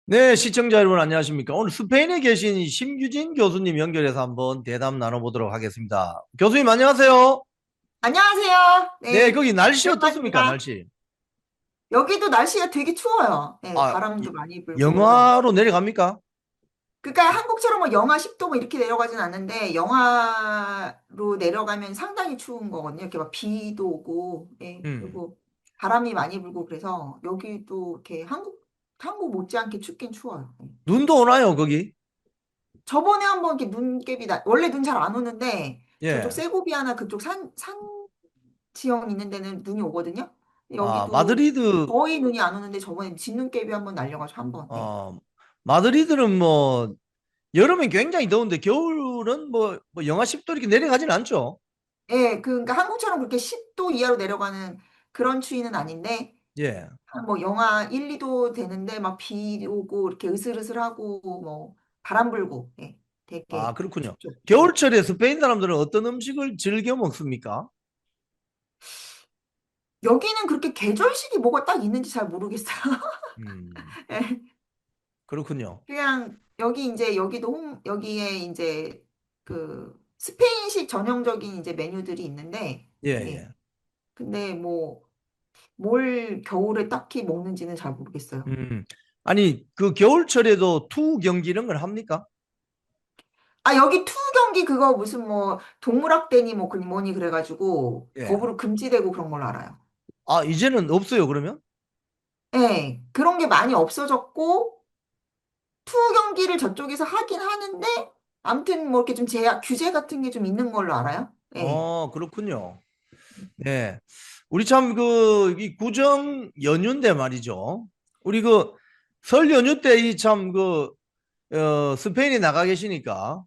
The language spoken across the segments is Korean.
네, 시청자 여러분 안녕하십니까? 오늘 스페인에 계신 이 심규진 교수님 연결해서 한번 대담 나눠보도록 하겠습니다. 교수님 안녕하세요. 안녕하세요. 네, 네, 거기 날씨 어떻습니까? 오랜만입니다. 날씨. 여기도 날씨가 되게 추워요. 네, 아, 바람도 많이 불고. 영하로 내려갑니까? 그러니까 한국처럼 뭐 영하 10도 뭐 이렇게 내려가진 않는데 영하로 내려가면 상당히 추운 거거든요. 이렇게 막 비도 오고, 예, 음, 그리고 바람이 많이 불고 그래서 여기도 이렇게 한국 못지않게 춥긴 추워요. 네. 눈도 오나요, 거기? 저번에 한번 이렇게 원래 눈 잘 안 오는데 저쪽 예. 세고비아나 그쪽 산 지형 있는 데는 눈이 오거든요. 아, 여기도 마드리드, 거의 눈이 안 오는데 저번에 진눈깨비 한번 날려가지고 한 번. 네. 어, 마드리드는 뭐, 여름엔 굉장히 더운데, 겨울은 뭐 영하 10도 이렇게 내려가진 않죠? 예, 그러니까 한국처럼 그렇게 10도 이하로 내려가는 그런 추위는 아닌데 예. 한 뭐 영하 1, 2도 되는데 막 비 오고 이렇게 으슬으슬하고 뭐 바람 불고 예, 아, 되게 그렇군요. 춥죠. 예. 겨울철에 스페인 사람들은 어떤 음식을 즐겨 먹습니까? 여기는 그렇게 계절식이 뭐가 딱 있는지 잘 모르겠어요. 음, 예. 그렇군요. 그냥 여기 이제 여기에 이제 그 스페인식 전형적인 이제 메뉴들이 있는데 예, 예. 예. 근데 뭐 뭘 겨울에 딱히 먹는지는 잘 모르겠어요. 음. 아니, 그 겨울철에도 투 경기 이런 걸 합니까? 아, 여기 투 경기 그거 무슨 뭐 동물학대니 뭐 그니 뭐니 그래가지고 예. 법으로 금지되고 그런 걸로 알아요. 아, 이제는 없어요, 그러면? 예, 그런 게 많이 없어졌고 투 경기를 저쪽에서 하긴 하는데 아무튼 뭐 이렇게 좀 규제 같은 게 좀 있는 걸로 알아요. 예. 그렇군요. 네. 우리 참 이 구정 연휴인데 말이죠. 우리 그 설 연휴 때 이 참 스페인에 나가 계시니까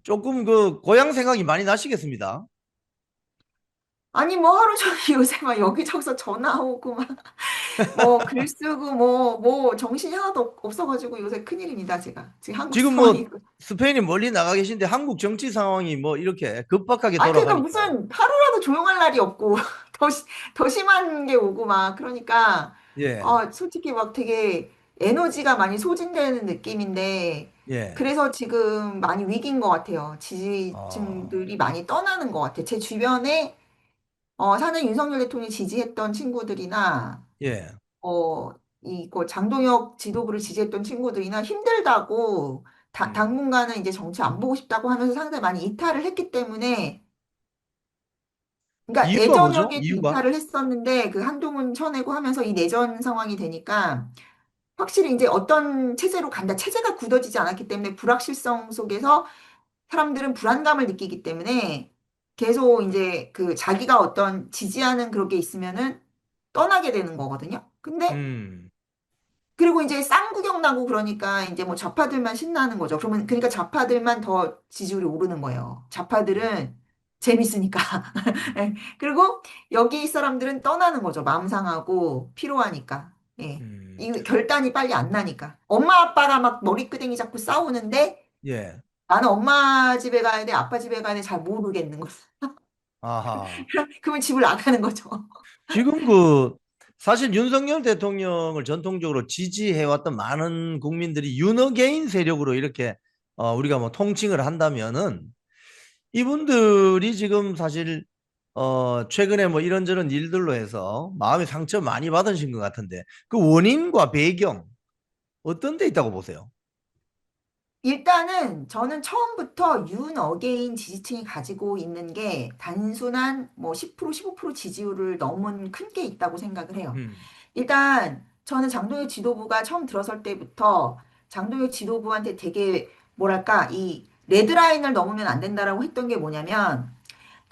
조금 그 고향 생각이 많이 나시겠습니다. 아니 뭐 하루 종일 요새 막 여기저기서 전화 오고 막 뭐 글 쓰고 뭐 정신이 하나도 없어가지고 요새 큰일입니다 제가 지금 한국 지금 상황이. 뭐 스페인이 멀리 나가 계신데 한국 정치 상황이 뭐 이렇게 급박하게 아, 그러니까 돌아가니까. 무슨 하루라도 조용할 날이 없고 더 심한 게 오고 막 그러니까 예, 솔직히 막 되게 에너지가 많이 소진되는 느낌인데 예. 그래서 지금 많이 위기인 것 같아요. 어, 지지층들이 많이 떠나는 것 같아요. 제 주변에 사는 윤석열 대통령이 지지했던 친구들이나 예. 이거 장동혁 지도부를 지지했던 친구들이나 힘들다고 음. 당분간은 이제 정치 안 보고 싶다고 하면서 상당히 많이 이탈을 했기 때문에 그러니까 이유가 뭐죠? 내전역에 이유가? 이탈을 했었는데 그 한동훈 쳐내고 하면서 이 내전 상황이 되니까 확실히 이제 어떤 체제로 간다. 체제가 굳어지지 않았기 때문에 불확실성 속에서 사람들은 불안감을 느끼기 때문에 계속 이제 그 자기가 어떤 지지하는 그런 게 있으면은 떠나게 되는 거거든요. 근데 음, 그리고 이제 쌍구경 나고 그러니까 이제 뭐 좌파들만 신나는 거죠. 그러면 그러니까 좌파들만 더 지지율이 오르는 거예요. 좌파들은 재밌으니까. 예. 그리고 여기 사람들은 떠나는 거죠. 마음 상하고 피로하니까. 예. 음, 이 결단이 빨리 안 나니까. 엄마 아빠가 막 머리끄댕이 잡고 싸우는데 예. 나는 엄마 집에 가야 돼, 아빠 집에 가야 돼 잘 모르겠는 거죠. 아하. 그러면 집을 나가는 거죠. 지금 사실 윤석열 대통령을 전통적으로 지지해왔던 많은 국민들이 윤어게인 세력으로 이렇게 우리가 뭐 통칭을 한다면은 이분들이 지금 사실 최근에 뭐 이런저런 일들로 해서 마음의 상처 많이 받으신 것 같은데 그 원인과 배경 어떤 데 있다고 보세요? 일단은 저는 처음부터 윤 어게인 지지층이 가지고 있는 게 단순한 뭐 10%, 15% 지지율을 넘은 큰 게 있다고 생각을 해요. 음, 일단 저는 장동혁 지도부가 처음 들어설 때부터 장동혁 지도부한테 되게 뭐랄까 이 레드라인을 넘으면 안 된다라고 했던 게 뭐냐면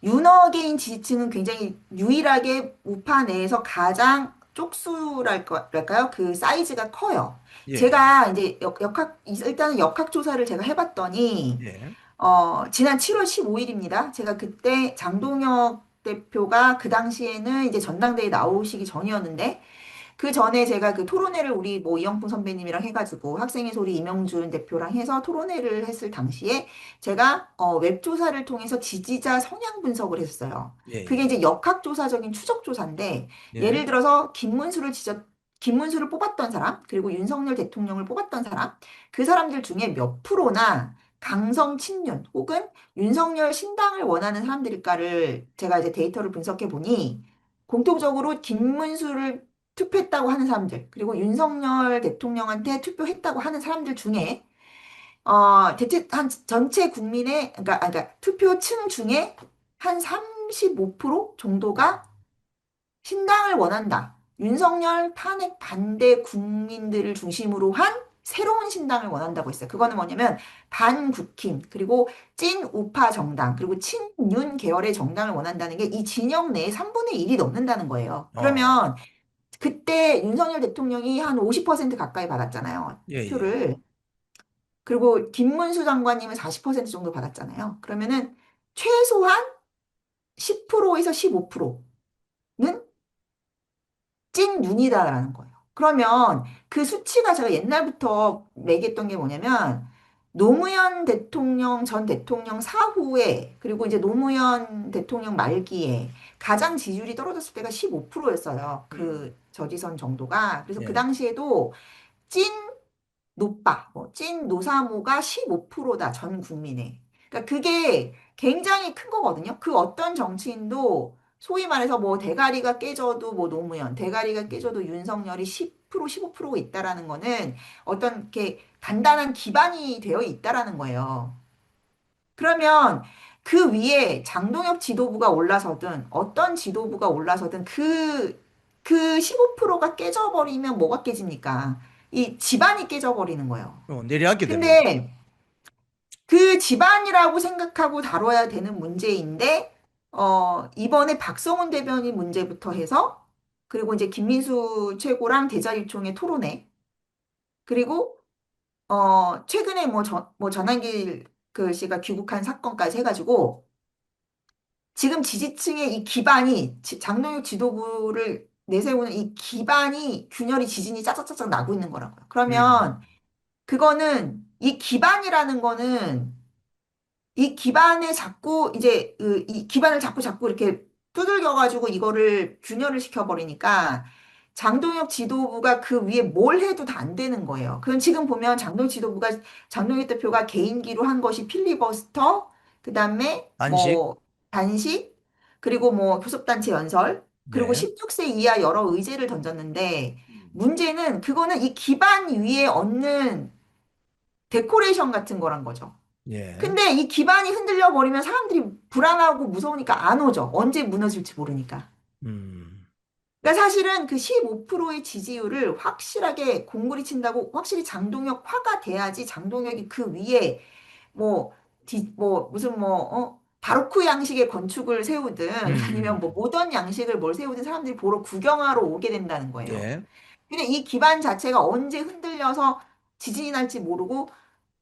윤어게인 지지층은 굉장히 유일하게 우파 내에서 가장 쪽수랄까요? 그 사이즈가 커요. 예, 예, 제가 이제 일단은 역학조사를 제가 해봤더니, 예, 지난 7월 15일입니다. 제가 그때 장동혁 대표가 그 당시에는 이제 전당대회 나오시기 전이었는데, 그 전에 제가 그 토론회를 우리 뭐 이영풍 선배님이랑 해가지고 학생의 소리 이명준 대표랑 해서 토론회를 했을 당시에 제가 웹조사를 통해서 지지자 성향 분석을 했어요. 예, 그게 예, 이제 역학조사적인 추적조사인데 예, 예를 들어서 김문수를 김문수를 뽑았던 사람, 그리고 윤석열 대통령을 뽑았던 사람, 그 사람들 중에 몇 프로나 강성 친윤 혹은 윤석열 신당을 원하는 사람들일까를 제가 이제 데이터를 분석해 보니 공통적으로 김문수를 투표했다고 하는 사람들, 그리고 윤석열 대통령한테 투표했다고 하는 사람들 중에 대체 한 전체 국민의 그러니까 투표층 중에 한 35% 정도가 신당을 원한다. 윤석열 탄핵 반대 국민들을 중심으로 한 새로운 신당을 원한다고 했어요. 그거는 뭐냐면 반국힘, 그리고 찐 우파 정당, 그리고 친윤 계열의 정당을 원한다는 게 이 진영 내에 3분의 1이 넘는다는 거예요. 어, 그러면 그때 윤석열 대통령이 한 50% 가까이 받았잖아요. 예, 예. 표를. 그리고 김문수 장관님은 40% 정도 받았잖아요. 그러면은 최소한 10%에서 15%는 찐 눈이다라는 거예요. 그러면 그 수치가 제가 옛날부터 매겼던 게 뭐냐면 노무현 대통령 전 대통령 사후에 그리고 이제 노무현 대통령 말기에 가장 지지율이 떨어졌을 때가 15%였어요. 음, 그 저지선 정도가. 그래서 그 예. 당시에도 찐 노빠, 찐 노사모가 15%다, 전 국민의. 그러니까 그게 굉장히 큰 거거든요. 그 어떤 정치인도 소위 말해서 뭐 대가리가 깨져도 뭐 노무현, 대가리가 깨져도 윤석열이 10%, 15%가 있다라는 거는 어떤 이렇게 단단한 기반이 되어 있다라는 거예요. 그러면 그 위에 장동혁 지도부가 올라서든 어떤 지도부가 올라서든 그 15%가 깨져버리면 뭐가 깨집니까? 이 집안이 깨져버리는 거예요. 내려앉게 되는 거죠. 근데 그 집안이라고 생각하고 다뤄야 되는 문제인데, 이번에 박성훈 대변인 문제부터 해서, 그리고 이제 김민수 최고랑 대자유총회 토론회, 그리고, 최근에 뭐 전한길 그 씨가 귀국한 사건까지 해가지고, 지금 지지층의 이 기반이, 장동혁 지도부를 내세우는 이 기반이 균열이 지진이 짜짝짜짝 나고 있는 거라고요. 음, 그러면 그거는, 이 기반이라는 거는 이 기반에 자꾸 이제 이 기반을 자꾸 이렇게 두들겨가지고 이거를 균열을 시켜버리니까 장동혁 지도부가 그 위에 뭘 해도 다 안 되는 거예요. 그럼 지금 보면 장동혁 대표가 개인기로 한 것이 필리버스터, 그다음에 안식. 뭐 단식, 그리고 뭐 교섭단체 연설, 그리고 네. 16세 이하 여러 의제를 던졌는데 음, 문제는 그거는 이 기반 위에 얹는 데코레이션 같은 거란 거죠. 예. 근데 이 기반이 흔들려 버리면 사람들이 불안하고 무서우니까 안 오죠. 언제 무너질지 모르니까. 음, 그러니까 사실은 그 15%의 지지율을 확실하게 공구리 친다고 확실히 장동혁 화가 돼야지 장동혁이 그 위에 뭐, 무슨 바로크 양식의 건축을 세우든 아니면 뭐 음, 모던 양식을 뭘 세우든 사람들이 보러 구경하러 오게 된다는 거예요. 예. 근데 이 기반 자체가 언제 흔들려서 지진이 날지 모르고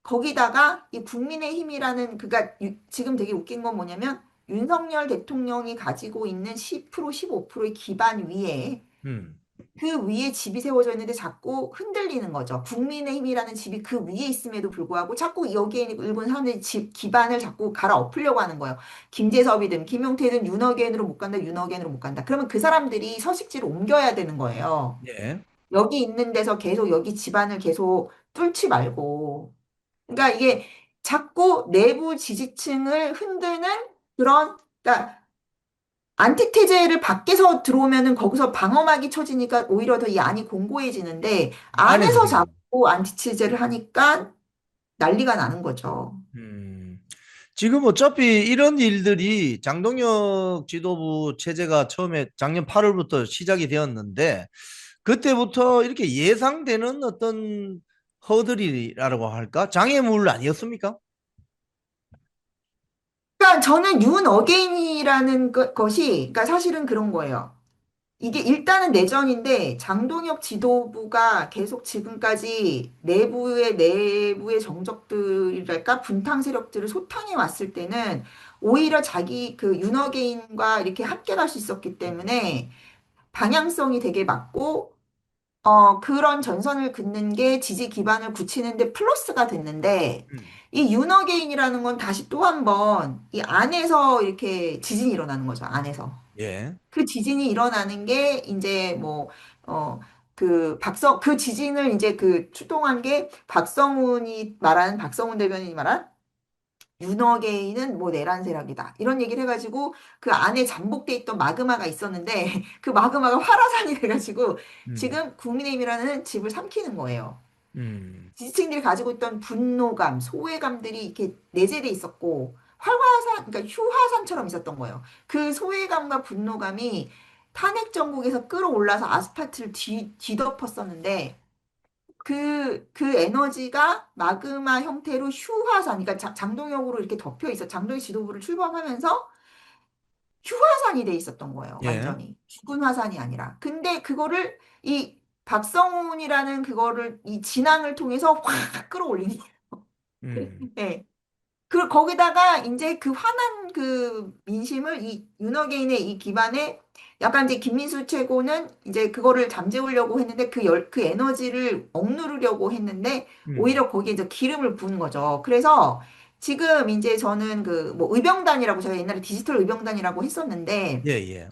거기다가 이 국민의힘이라는 그가 지금 되게 웃긴 건 뭐냐면 윤석열 대통령이 가지고 있는 10%, 15%의 기반 위에 음, 그 위에 집이 세워져 있는데 자꾸 흔들리는 거죠. 국민의힘이라는 집이 그 위에 있음에도 불구하고 자꾸 여기에 있는 사람들이 집 기반을 자꾸 갈아엎으려고 하는 거예요. 김재섭이든 김용태든 윤어게인으로 못 간다, 윤어게인으로 못 간다. 그러면 그 사람들이 서식지를 옮겨야 되는 거예요. 예. 여기 있는 데서 계속 여기 집안을 계속 뚫지 말고. 그러니까 이게 자꾸 내부 지지층을 흔드는 그러니까 안티테제를 밖에서 들어오면은 거기서 방어막이 쳐지니까 오히려 더 이 안이 공고해지는데 안에서 안에서 지금. 자꾸 안티테제를 하니까 난리가 나는 거죠. 음, 지금 어차피 이런 일들이 장동혁 지도부 체제가 처음에 작년 8월부터 시작이 되었는데 그때부터 이렇게 예상되는 어떤 허들이라고 할까? 장애물 아니었습니까? 그러니까 저는 윤 어게인이라는 것이 그러니까 사실은 그런 거예요. 이게 일단은 내전인데 장동혁 지도부가 계속 지금까지 내부의 정적들이랄까 분탕 세력들을 소탕해 왔을 때는 오히려 자기 그 윤어게인과 이렇게 함께 갈 수 있었기 때문에 방향성이 되게 맞고 그런 전선을 긋는 게 지지 기반을 굳히는데 플러스가 됐는데 음, 이 윤어게인이라는 건 다시 또 한 번 이 안에서 이렇게 지진이 일어나는 거죠. 안에서. 예. 그 지진이 일어나는 게 이제 뭐, 어, 그 지진을 이제 추동한 게 박성훈 대변인이 말한 윤어게인은 뭐 내란 세력이다. 이런 얘기를 해가지고 그 안에 잠복돼 있던 마그마가 있었는데 그 마그마가 활화산이 돼가지고 음, 지금 국민의힘이라는 집을 삼키는 거예요. 음, 지지층들이 가지고 있던 분노감, 소외감들이 이렇게 내재돼 있었고 활화산, 그러니까 휴화산처럼 있었던 거예요. 그 소외감과 분노감이 탄핵 정국에서 끌어올라서 아스팔트를 뒤덮었었는데 그 에너지가 마그마 형태로 휴화산, 그러니까 장동혁으로 이렇게 덮여 있어. 장동혁 지도부를 출범하면서 휴화산이 돼 있었던 거예요. 예, 완전히. 죽은 화산이 아니라. 근데 그거를 이 박성훈이라는 그거를 이 진앙을 통해서 확 끌어올린 거예요. 음, 네. 거기다가 이제 그 화난 그 민심을 이 윤호개인의 이 기반에 약간 이제 김민수 최고는 이제 그거를 잠재우려고 했는데 그 에너지를 억누르려고 했는데 음, 오히려 거기에 이제 기름을 부은 거죠. 그래서 지금 이제 저는 그 뭐 의병단이라고 제가 옛날에 디지털 의병단이라고 했었는데 예, 예,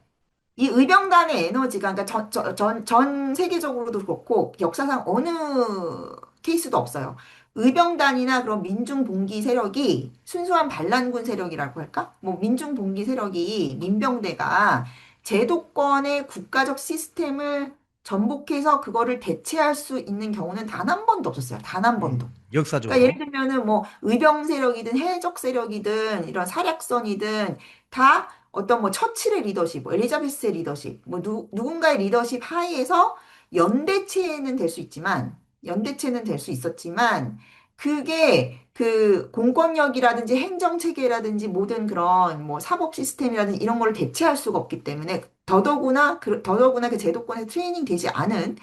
이 의병단의 에너지가, 그러니까 전 세계적으로도 그렇고, 역사상 어느 케이스도 없어요. 의병단이나 그런 민중봉기 세력이, 순수한 반란군 세력이라고 할까? 뭐, 민중봉기 세력이, 민병대가 제도권의 국가적 시스템을 전복해서 그거를 대체할 수 있는 경우는 단 한 번도 없었어요. 단 한 번도. 그러니까 예를 역사적으로. 들면은 뭐 의병 세력이든 해적 세력이든 이런 사략선이든 다 어떤 뭐 처칠의 리더십, 뭐 엘리자베스의 리더십, 뭐 누군가의 리더십 하에서 연대체는 될 수 있었지만 그게 그 공권력이라든지 행정 체계라든지 모든 그런 뭐 사법 시스템이라든지 이런 거를 대체할 수가 없기 때문에 더더구나 그 제도권에 트레이닝 되지 않은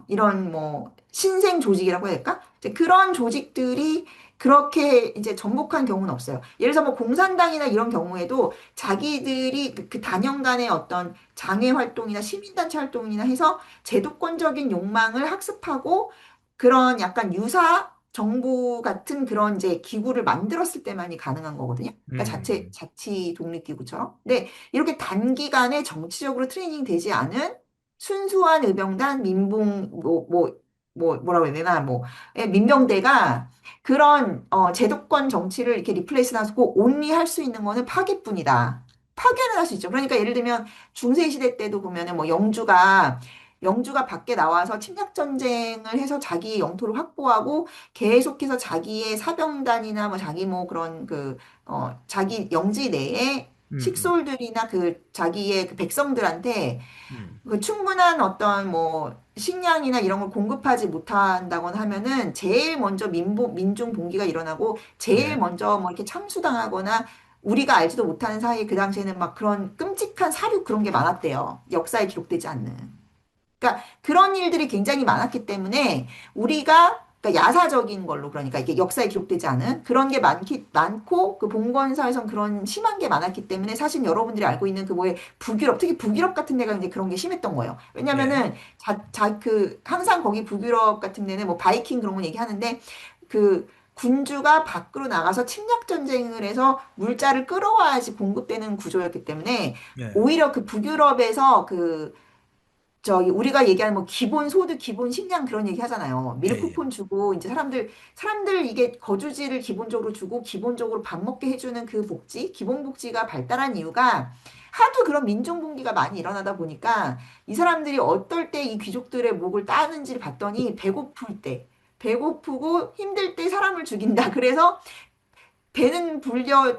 이런 뭐 신생 조직이라고 해야 될까? 이제 그런 조직들이 그렇게 이제 전복한 경우는 없어요. 예를 들어서 뭐 공산당이나 이런 경우에도 자기들이 그 단연간의 어떤 장애 활동이나 시민단체 활동이나 해서 제도권적인 욕망을 학습하고 그런 약간 유사 정부 같은 그런 이제 기구를 만들었을 때만이 가능한 거거든요. 그러니까 음, 자치 독립기구처럼. 근데 이렇게 단기간에 정치적으로 트레이닝 되지 않은 순수한 의병단 뭐라고 해야 되나 민병대가 그런 제도권 정치를 이렇게 리플레이스 하고 온리 할 수 있는 거는 파괴뿐이다. 파괴는 할 수 있죠. 그러니까 예를 들면 중세 시대 때도 보면은 뭐 영주가 밖에 나와서 침략 전쟁을 해서 자기 영토를 확보하고 계속해서 자기의 사병단이나 뭐 자기 뭐 그런 자기 영지 내에 음, 식솔들이나 자기의 그 백성들한테 음, 그 충분한 어떤 뭐 식량이나 이런 걸 공급하지 못한다거나 하면은 제일 먼저 민중 봉기가 일어나고 제일 네, 먼저 뭐 이렇게 참수당하거나 우리가 알지도 못하는 사이에 그 당시에는 막 그런 끔찍한 사륙 그런 게 많았대요. 역사에 기록되지 않는. 그러니까 그런 일들이 굉장히 많았기 때문에 우리가 그러니까 야사적인 걸로 그러니까 이게 역사에 기록되지 않은 그런 게 많고 그 봉건사에선 그런 심한 게 많았기 때문에 사실 여러분들이 알고 있는 그 뭐에 북유럽 특히 북유럽 같은 데가 이제 그런 게 심했던 거예요. 예, 왜냐면은 항상 거기 북유럽 같은 데는 뭐 바이킹 그런 거 얘기하는데 그 군주가 밖으로 나가서 침략 전쟁을 해서 물자를 끌어와야지 공급되는 구조였기 때문에 예, 오히려 그 북유럽에서 저기 우리가 얘기하는 뭐 기본 소득, 기본 식량 그런 얘기 하잖아요. 예, 예, 밀크폰 주고 이제 사람들 이게 거주지를 기본적으로 주고 기본적으로 밥 먹게 해주는 그 복지, 기본 복지가 발달한 이유가 하도 그런 민중 봉기가 많이 일어나다 보니까 이 사람들이 어떨 때 이 귀족들의 목을 따는지를 봤더니 배고프고 힘들 때 사람을 죽인다. 그래서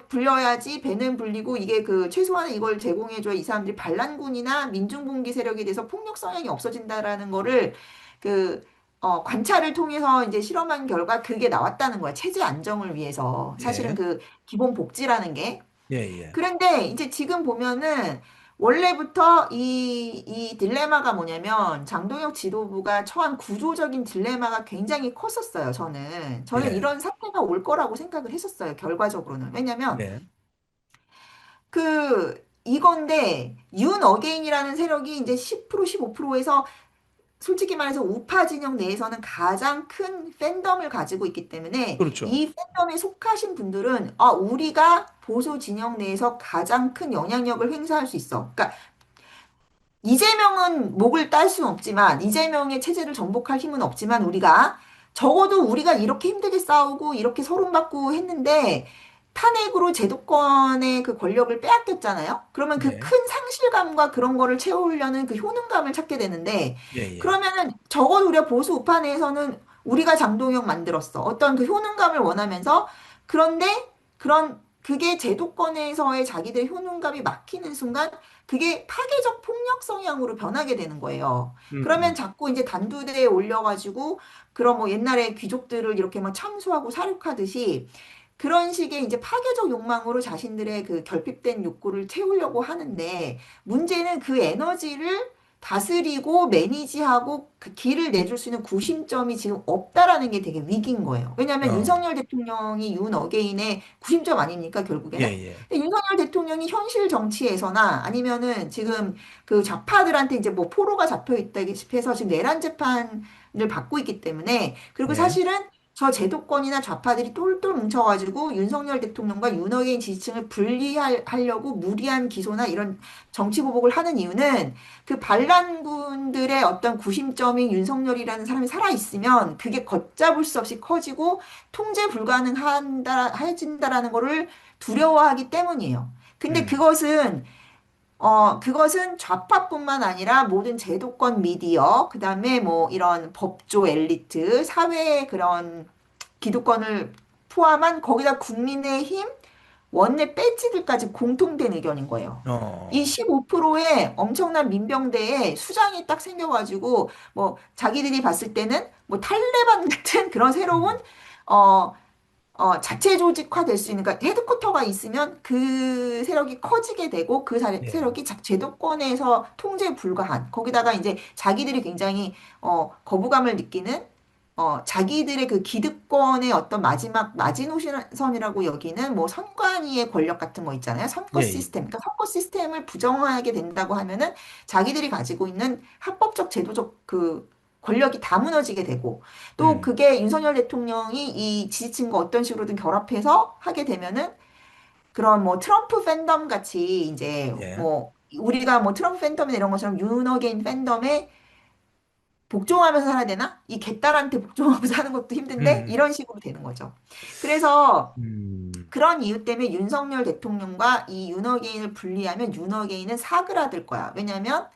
불려야지 배는 불리고 이게 최소한 이걸 제공해줘야 이 사람들이 반란군이나 민중봉기 세력에 대해서 폭력 성향이 없어진다라는 거를 그, 관찰을 통해서 이제 실험한 결과 그게 나왔다는 거야. 체제 안정을 위해서. 사실은 예, 기본 복지라는 게. 예, 예, 그런데 이제 지금 보면은 원래부터 이 딜레마가 뭐냐면 장동혁 지도부가 처한 구조적인 딜레마가 굉장히 컸었어요, 저는 예, 이런 사태가 올 거라고 생각을 했었어요, 결과적으로는. 왜냐면 예, 이건데 윤 어게인이라는 세력이 이제 10% 15%에서 솔직히 말해서 우파 진영 내에서는 가장 큰 팬덤을 가지고 있기 때문에 그렇죠. 이 팬덤에 속하신 분들은 우리가 보수 진영 내에서 가장 큰 영향력을 행사할 수 있어. 그러니까 이재명은 목을 딸 수는 없지만, 이재명의 체제를 정복할 힘은 없지만, 우리가, 적어도 우리가 이렇게 힘들게 싸우고, 이렇게 서론받고 했는데, 탄핵으로 제도권의 그 권력을 빼앗겼잖아요? 그러면 그 예, 큰 상실감과 그런 거를 채우려는 그 효능감을 찾게 되는데, 예, 예. 그러면은 적어도 우리가 보수 우파 내에서는 우리가 장동영 만들었어. 어떤 그 효능감을 원하면서, 그런데 그게 제도권에서의 자기들의 효능감이 막히는 순간, 그게 파괴적 폭력 성향으로 변하게 되는 거예요. 그러면 음. 자꾸 이제 단두대에 올려가지고, 그런 뭐 옛날에 귀족들을 이렇게 막 참수하고 살육하듯이, 그런 식의 이제 파괴적 욕망으로 자신들의 그 결핍된 욕구를 채우려고 하는데, 문제는 그 에너지를 다스리고 매니지하고 그 길을 내줄 수 있는 구심점이 지금 없다라는 게 되게 위기인 거예요. 왜냐하면 어, 윤석열 대통령이 윤 어게인의 구심점 아닙니까, 예, 결국에는? 예. 근데 윤석열 대통령이 현실 정치에서나 아니면은 지금 그 좌파들한테 이제 뭐 포로가 잡혀 있다시피 해서 지금 내란 재판을 받고 있기 때문에, 그리고 예, 사실은 저 제도권이나 좌파들이 똘똘 뭉쳐가지고 윤석열 대통령과 윤석열 지지층을 분리하려고 무리한 기소나 이런 정치 보복을 하는 이유는, 그 반란군들의 어떤 구심점인 윤석열이라는 사람이 살아있으면 그게 걷잡을 수 없이 커지고 통제 불가능해진다라는 거를 두려워하기 때문이에요. 근데 음, 그것은 좌파뿐만 아니라 모든 제도권 미디어, 그 다음에 뭐 이런 법조 엘리트, 사회의 그런 기득권을 포함한 거기다 국민의힘 원내 배지들까지 공통된 의견인 거예요. 이 어, 15%의 엄청난 민병대에 수장이 딱 생겨가지고 뭐 자기들이 봤을 때는 뭐 탈레반 같은 그런 새로운 음, 어, 자체 조직화 될 수 있는, 그러니까 헤드쿼터가 있으면 그 세력이 커지게 되고 그 예, 세력이 제도권에서 통제 불가한, 거기다가 이제 자기들이 굉장히 거부감을 느끼는 자기들의 그 기득권의 어떤 마지막 마지노선이라고 여기는 뭐 선관위의 권력 같은 거 있잖아요. 예, 선거 예. 시스템. 그러니까 선거 시스템을 부정하게 된다고 하면은 자기들이 가지고 있는 합법적 제도적 그 권력이 다 무너지게 되고, 또 음, 그게 윤석열 대통령이 이 지지층과 어떤 식으로든 결합해서 하게 되면은 그런 뭐 트럼프 팬덤 같이 이제 예, 뭐 우리가 뭐 트럼프 팬덤이나 이런 것처럼 윤어게인 팬덤에 복종하면서 살아야 되나? 이 개딸한테 복종하고 사는 것도 힘든데 음, 이런 식으로 되는 거죠. 그래서 음, 그런 이유 때문에 윤석열 대통령과 이 윤어게인을 분리하면 윤어게인은 사그라들 거야. 왜냐하면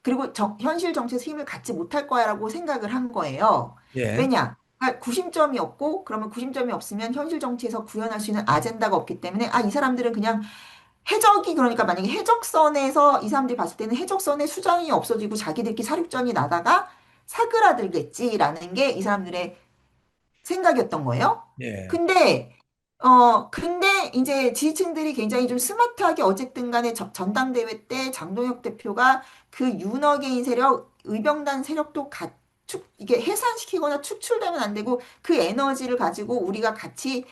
그리고 현실 정치에서 힘을 갖지 못할 거야라고 생각을 한 거예요. 예, 왜냐? 그러니까 구심점이 없고, 그러면 구심점이 없으면 현실 정치에서 구현할 수 있는 아젠다가 없기 때문에, 아, 이 사람들은 그냥 해적이, 그러니까 만약에 해적선에서 이 사람들이 봤을 때는 해적선의 수장이 없어지고 자기들끼리 사륙전이 나다가 사그라들겠지라는 게 이 사람들의 생각이었던 거예요. 예, 근데 이제 지지층들이 굉장히 좀 스마트하게 어쨌든 간에 전당대회 때 장동혁 대표가 그 윤어게인 세력, 의병단 세력도 이게 해산시키거나 축출되면 안 되고 그 에너지를 가지고 우리가 같이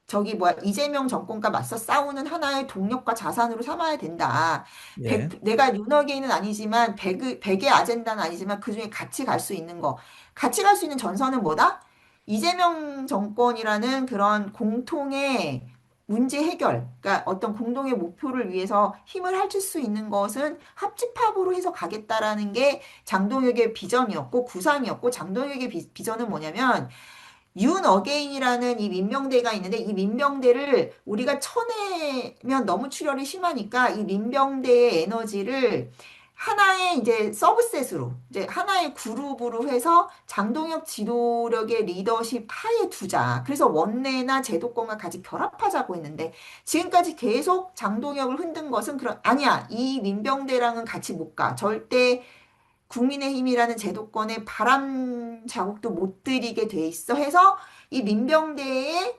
저기 뭐야 이재명 정권과 맞서 싸우는 하나의 동력과 자산으로 삼아야 된다. 예, 내가 윤어게인은 아니지만 백의 아젠다는 아니지만 그중에 같이 갈 수 있는 거. 같이 갈 수 있는 전선은 뭐다? 이재명 정권이라는 그런 공통의 문제 해결, 그러니까 어떤 공동의 목표를 위해서 힘을 합칠 수 있는 것은 합집합으로 해서 가겠다라는 게 장동혁의 비전이었고 구상이었고, 장동혁의 비전은 뭐냐면 윤 어게인이라는 이 민병대가 있는데, 이 민병대를 우리가 쳐내면 너무 출혈이 심하니까 이 민병대의 에너지를 하나의 이제 서브셋으로, 이제 하나의 그룹으로 해서 장동혁 지도력의 리더십 하에 두자. 그래서 원내나 제도권과 같이 결합하자고 했는데, 지금까지 계속 장동혁을 흔든 것은 아니야. 이 민병대랑은 같이 못 가. 절대 국민의힘이라는 제도권에 바람 자국도 못 들이게 돼 있어 해서 이 민병대의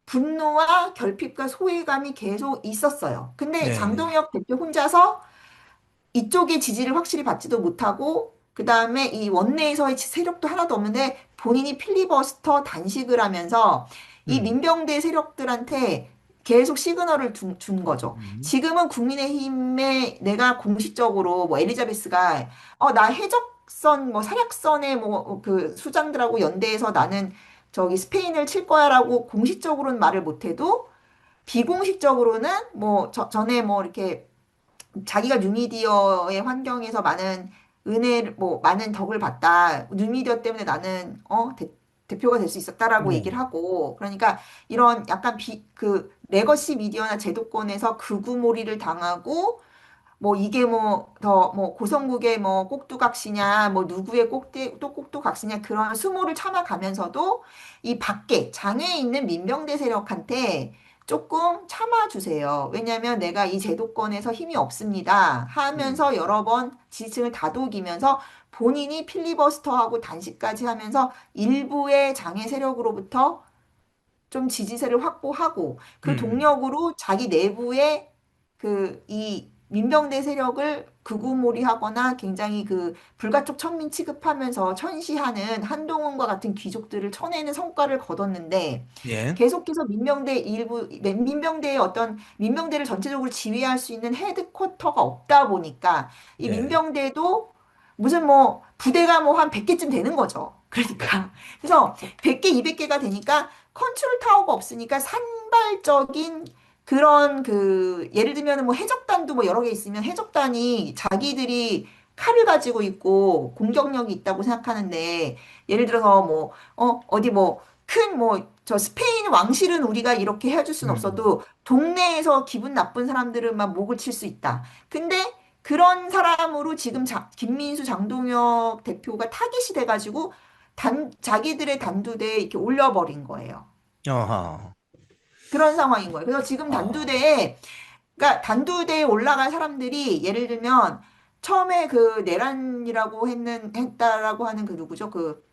분노와 결핍과 소외감이 계속 있었어요. 근데 예, 장동혁 대표 혼자서 이쪽의 지지를 확실히 받지도 못하고, 그 다음에 이 원내에서의 세력도 하나도 없는데 본인이 필리버스터 단식을 하면서 이 음, 민병대 세력들한테 계속 시그널을 준 거죠. 음, 지금은 국민의힘에 내가 공식적으로 뭐 엘리자베스가 나 해적선 뭐 사략선의 뭐 그 수장들하고 연대해서 나는 저기 스페인을 칠 거야라고 공식적으로는 말을 못해도 비공식적으로는 뭐 전에 뭐 이렇게 자기가 뉴미디어의 환경에서 많은 은혜를, 뭐, 많은 덕을 봤다. 뉴미디어 때문에 나는, 대표가 될 수 있었다라고 얘기를 네. 하고. 그러니까 이런 약간 레거시 미디어나 제도권에서 극우몰이를 당하고, 뭐 이게 뭐 더 뭐 고성국의 뭐 꼭두각시냐 뭐 누구의 또 꼭두각시냐 그런 수모를 참아가면서도 이 밖에 장외에 있는 민병대 세력한테 조금 참아주세요. 왜냐하면 내가 이 제도권에서 힘이 없습니다 음. 하면서 여러 번 지지층을 다독이면서 본인이 필리버스터하고 단식까지 하면서 일부의 장외 세력으로부터 좀 지지세를 확보하고 그 음. 동력으로 자기 내부의 이 민병대 세력을 극우몰이하거나 굉장히 그 불가촉 천민 취급하면서 천시하는 한동훈과 같은 귀족들을 쳐내는 성과를 거뒀는데 예. 계속해서 민병대의 어떤 민병대를 전체적으로 지휘할 수 있는 헤드쿼터가 없다 보니까 이 예. 민병대도 무슨 뭐 부대가 뭐 한 100개쯤 되는 거죠. 그러니까 그래서 100개, 200개가 되니까 컨트롤 타워가 없으니까 산발적인 그런 예를 들면 뭐 해적단도 뭐 여러 개 있으면 해적단이 자기들이 칼을 가지고 있고 공격력이 있다고 생각하는데 예를 들어서 뭐 어디 뭐 큰 뭐 저 스페인 왕실은 우리가 이렇게 해줄 순 음. 없어도 동네에서 기분 나쁜 사람들은 목을 칠 수 있다. 근데 그런 사람으로 지금 김민수 장동혁 대표가 타깃이 돼가지고 자기들의 단두대에 이렇게 올려버린 거예요. 어하. 그런 상황인 거예요. 그래서 지금 아. 그러니까 단두대에 올라간 사람들이 예를 들면 처음에 그 내란이라고 했다라고 하는 그 누구죠? 그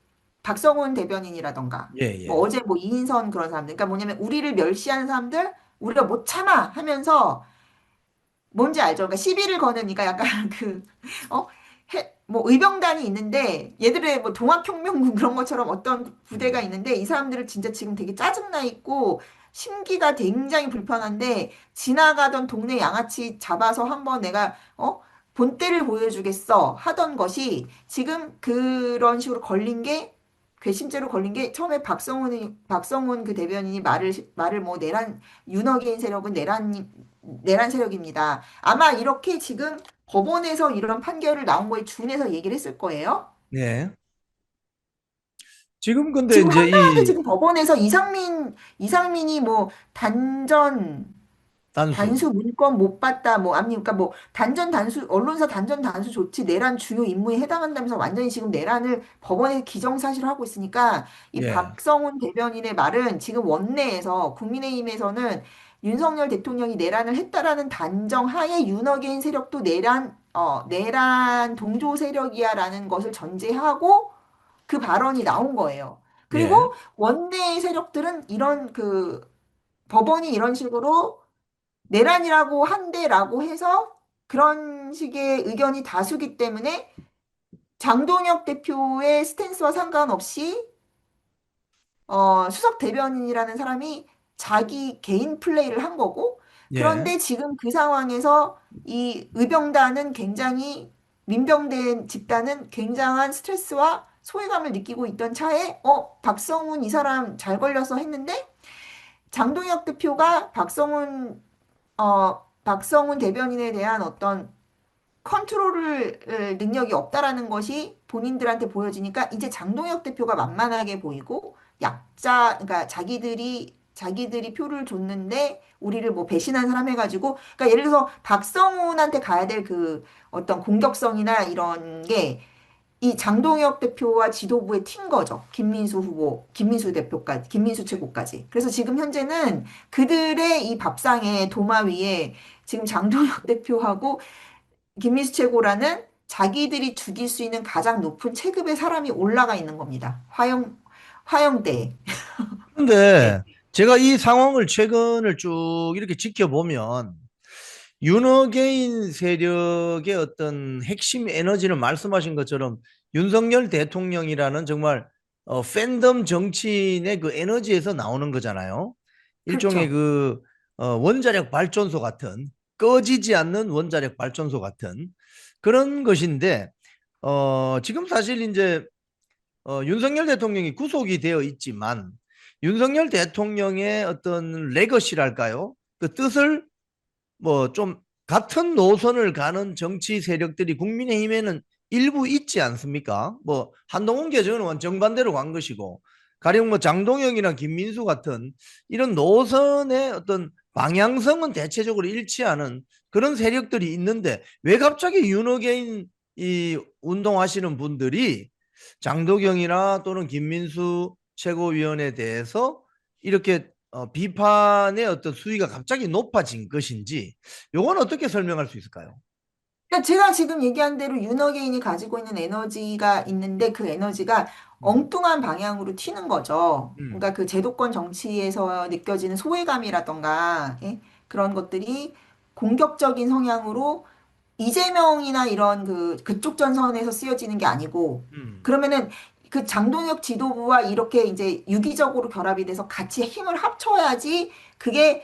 박성훈 대변인이라던가 예, 뭐 예. 어제 뭐 이인선 그런 사람들. 그러니까 뭐냐면 우리를 멸시하는 사람들 우리가 못 참아 하면서 뭔지 알죠? 그러니까 시비를 거느니까 약간 어, 뭐 의병단이 있는데 얘들의 뭐 동학혁명군 그런 것처럼 어떤 부대가 음. 있는데 이 사람들을 진짜 지금 되게 짜증나 있고 심기가 굉장히 불편한데 지나가던 동네 양아치 잡아서 한번 내가 본때를 보여주겠어 하던 것이 지금 그런 식으로 걸린 게 괘씸죄로 걸린 게 처음에 박성훈 그 대변인이 말을 뭐 윤어게인 세력은 내란 세력입니다. 아마 이렇게 지금 법원에서 이런 판결을 나온 거에 준해서 얘기를 했을 거예요. 예. 지금 근데 지금 이제 한가하게 이 지금 법원에서 이상민이 뭐 단수. 단수 문건 못 봤다, 뭐, 아니, 그러니까 뭐, 언론사 단전 단수 조치 내란 중요 임무에 해당한다면서 완전히 지금 내란을 법원에 기정사실화하고 있으니까 이 예. 박성훈 대변인의 말은 지금 원내에서 국민의힘에서는 윤석열 대통령이 내란을 했다라는 단정 하에 윤어게인 세력도 내란 동조 세력이야라는 것을 전제하고 그 발언이 나온 거예요. 예. 그리고 원내 세력들은 법원이 이런 식으로 내란이라고 한대라고 해서 그런 식의 의견이 다수기 때문에 장동혁 대표의 스탠스와 상관없이 수석 대변인이라는 사람이 자기 개인 플레이를 한 거고 예. 그런데 지금 그 상황에서 이 의병단은 굉장히 민병대 집단은 굉장한 스트레스와 소외감을 느끼고 있던 차에 박성훈 이 사람 잘 걸려서 했는데 장동혁 대표가 박성훈 대변인에 대한 어떤 능력이 없다라는 것이 본인들한테 보여지니까 이제 장동혁 대표가 만만하게 보이고 그러니까 자기들이 표를 줬는데 우리를 뭐 배신한 사람 해가지고, 그러니까 예를 들어서 박성훈한테 가야 될 그 어떤 공격성이나 이런 게 이 장동혁 대표와 지도부에 튄 거죠. 김민수 대표까지, 김민수 최고까지. 그래서 지금 현재는 그들의 이 밥상에 도마 위에 지금 장동혁 대표하고 김민수 최고라는 자기들이 죽일 수 있는 가장 높은 체급의 사람이 올라가 있는 겁니다. 화영대에. 네. 그런데 제가 이 상황을 최근을 쭉 이렇게 지켜보면 윤호개인 세력의 어떤 핵심 에너지는 말씀하신 것처럼 윤석열 대통령이라는 정말 팬덤 정치인의 그 에너지에서 나오는 거잖아요. 일종의 그렇죠. 그 원자력 발전소 같은 꺼지지 않는 원자력 발전소 같은 그런 것인데 지금 사실 이제 윤석열 대통령이 구속이 되어 있지만 윤석열 대통령의 어떤 레거시랄까요? 그 뜻을 뭐 좀 같은 노선을 가는 정치 세력들이 국민의힘에는 일부 있지 않습니까? 뭐 한동훈 계정은 정반대로 간 것이고 가령 뭐 장동영이나 김민수 같은 이런 노선의 어떤 방향성은 대체적으로 일치하는 그런 세력들이 있는데 왜 갑자기 윤호개인 이 운동하시는 분들이 장도경이나 또는 김민수 최고위원에 대해서 이렇게 비판의 어떤 수위가 갑자기 높아진 것인지 요건 어떻게 설명할 수 있을까요? 그러니까 제가 지금 얘기한 대로 윤호개인이 가지고 있는 에너지가 있는데 그 에너지가 음, 엉뚱한 방향으로 튀는 거죠. 음, 그러니까 그 제도권 정치에서 느껴지는 소외감이라던가 예? 그런 것들이 공격적인 성향으로 이재명이나 이런 그쪽 전선에서 쓰여지는 게 아니고 음, 그러면은 그 장동혁 지도부와 이렇게 이제 유기적으로 결합이 돼서 같이 힘을 합쳐야지 그게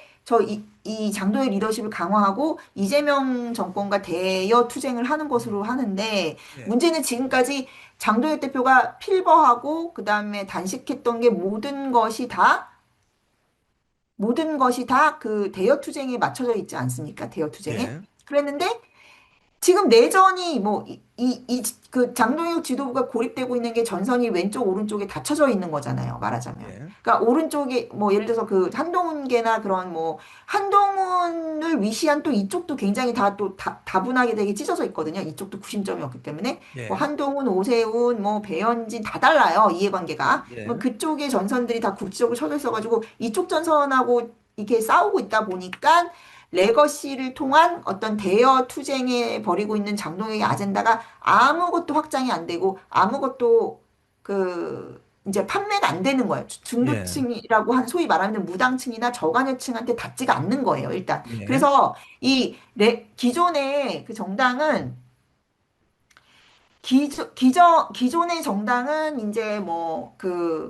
이 장도의 리더십을 강화하고 이재명 정권과 대여 투쟁을 하는 것으로 음. 하는데 예, 문제는 지금까지 장도혁 대표가 필버하고 그다음에 단식했던 게 모든 것이 다 그 대여 투쟁에 맞춰져 있지 않습니까? 대여 투쟁에. 예, 그랬는데 지금 내전이 뭐, 그 장동혁 지도부가 고립되고 있는 게 전선이 왼쪽, 오른쪽에 닫혀져 있는 거잖아요. 말하자면. 예, 그러니까 오른쪽에 뭐 예를 들어서 그 한동훈계나 그런 뭐 한동훈을 위시한 또 이쪽도 굉장히 다 또 다분하게 되게 찢어져 있거든요. 이쪽도 구심점이 없기 때문에 뭐 예, 한동훈, 오세훈, 뭐 배현진 다 달라요. 이해관계가. 뭐 예, 그쪽의 전선들이 다 국지적으로 쳐져 있어가지고 이쪽 전선하고 이렇게 싸우고 있다 보니까 레거시를 통한 어떤 대여 투쟁에 벌이고 있는 장동혁의 아젠다가 아무것도 확장이 안 되고 아무것도 이제 판매가 안 되는 거예요. 예, 중도층이라고 한 소위 말하는 무당층이나 저간여층한테 닿지가 않는 거예요, 일단. 예, 그래서 기존의 그 정당은 기존의 정당은 이제 뭐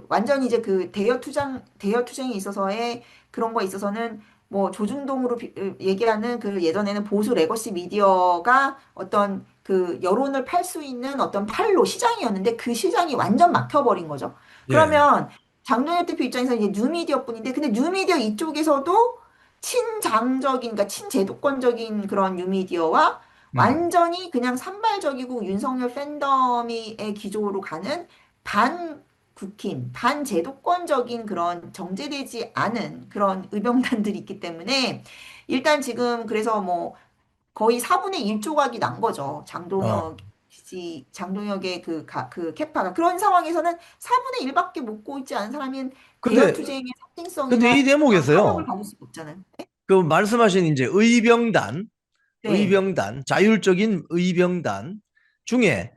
완전히 이제 대여 투쟁에 있어서의 그런 거에 있어서는 뭐 조중동으로 얘기하는 그 예전에는 보수 레거시 미디어가 어떤 그 여론을 팔 수 있는 어떤 시장이었는데 그 시장이 완전 막혀버린 거죠. 예, 그러면 장동혁 대표 입장에서 이제 뉴미디어 뿐인데 근데 뉴미디어 이쪽에서도 친장적인, 그러니까 친제도권적인 그런 뉴미디어와 음, 완전히 그냥 산발적이고 윤석열 팬더미의 기조로 가는 반국힘, 반제도권적인 그런 정제되지 않은 그런 의병단들이 있기 때문에 일단 지금 그래서 뭐 거의 4분의 1 조각이 난 거죠. 어, 장동혁의 그 캐파가. 그런 상황에서는 4분의 1밖에 못 고 있지 않은 사람이 대여 근데, 투쟁의 근데 이 상징성이나 그런 타격을 대목에서요, 받을 수가 없잖아요. 그 말씀하신 이제 네. 자율적인 의병단 중에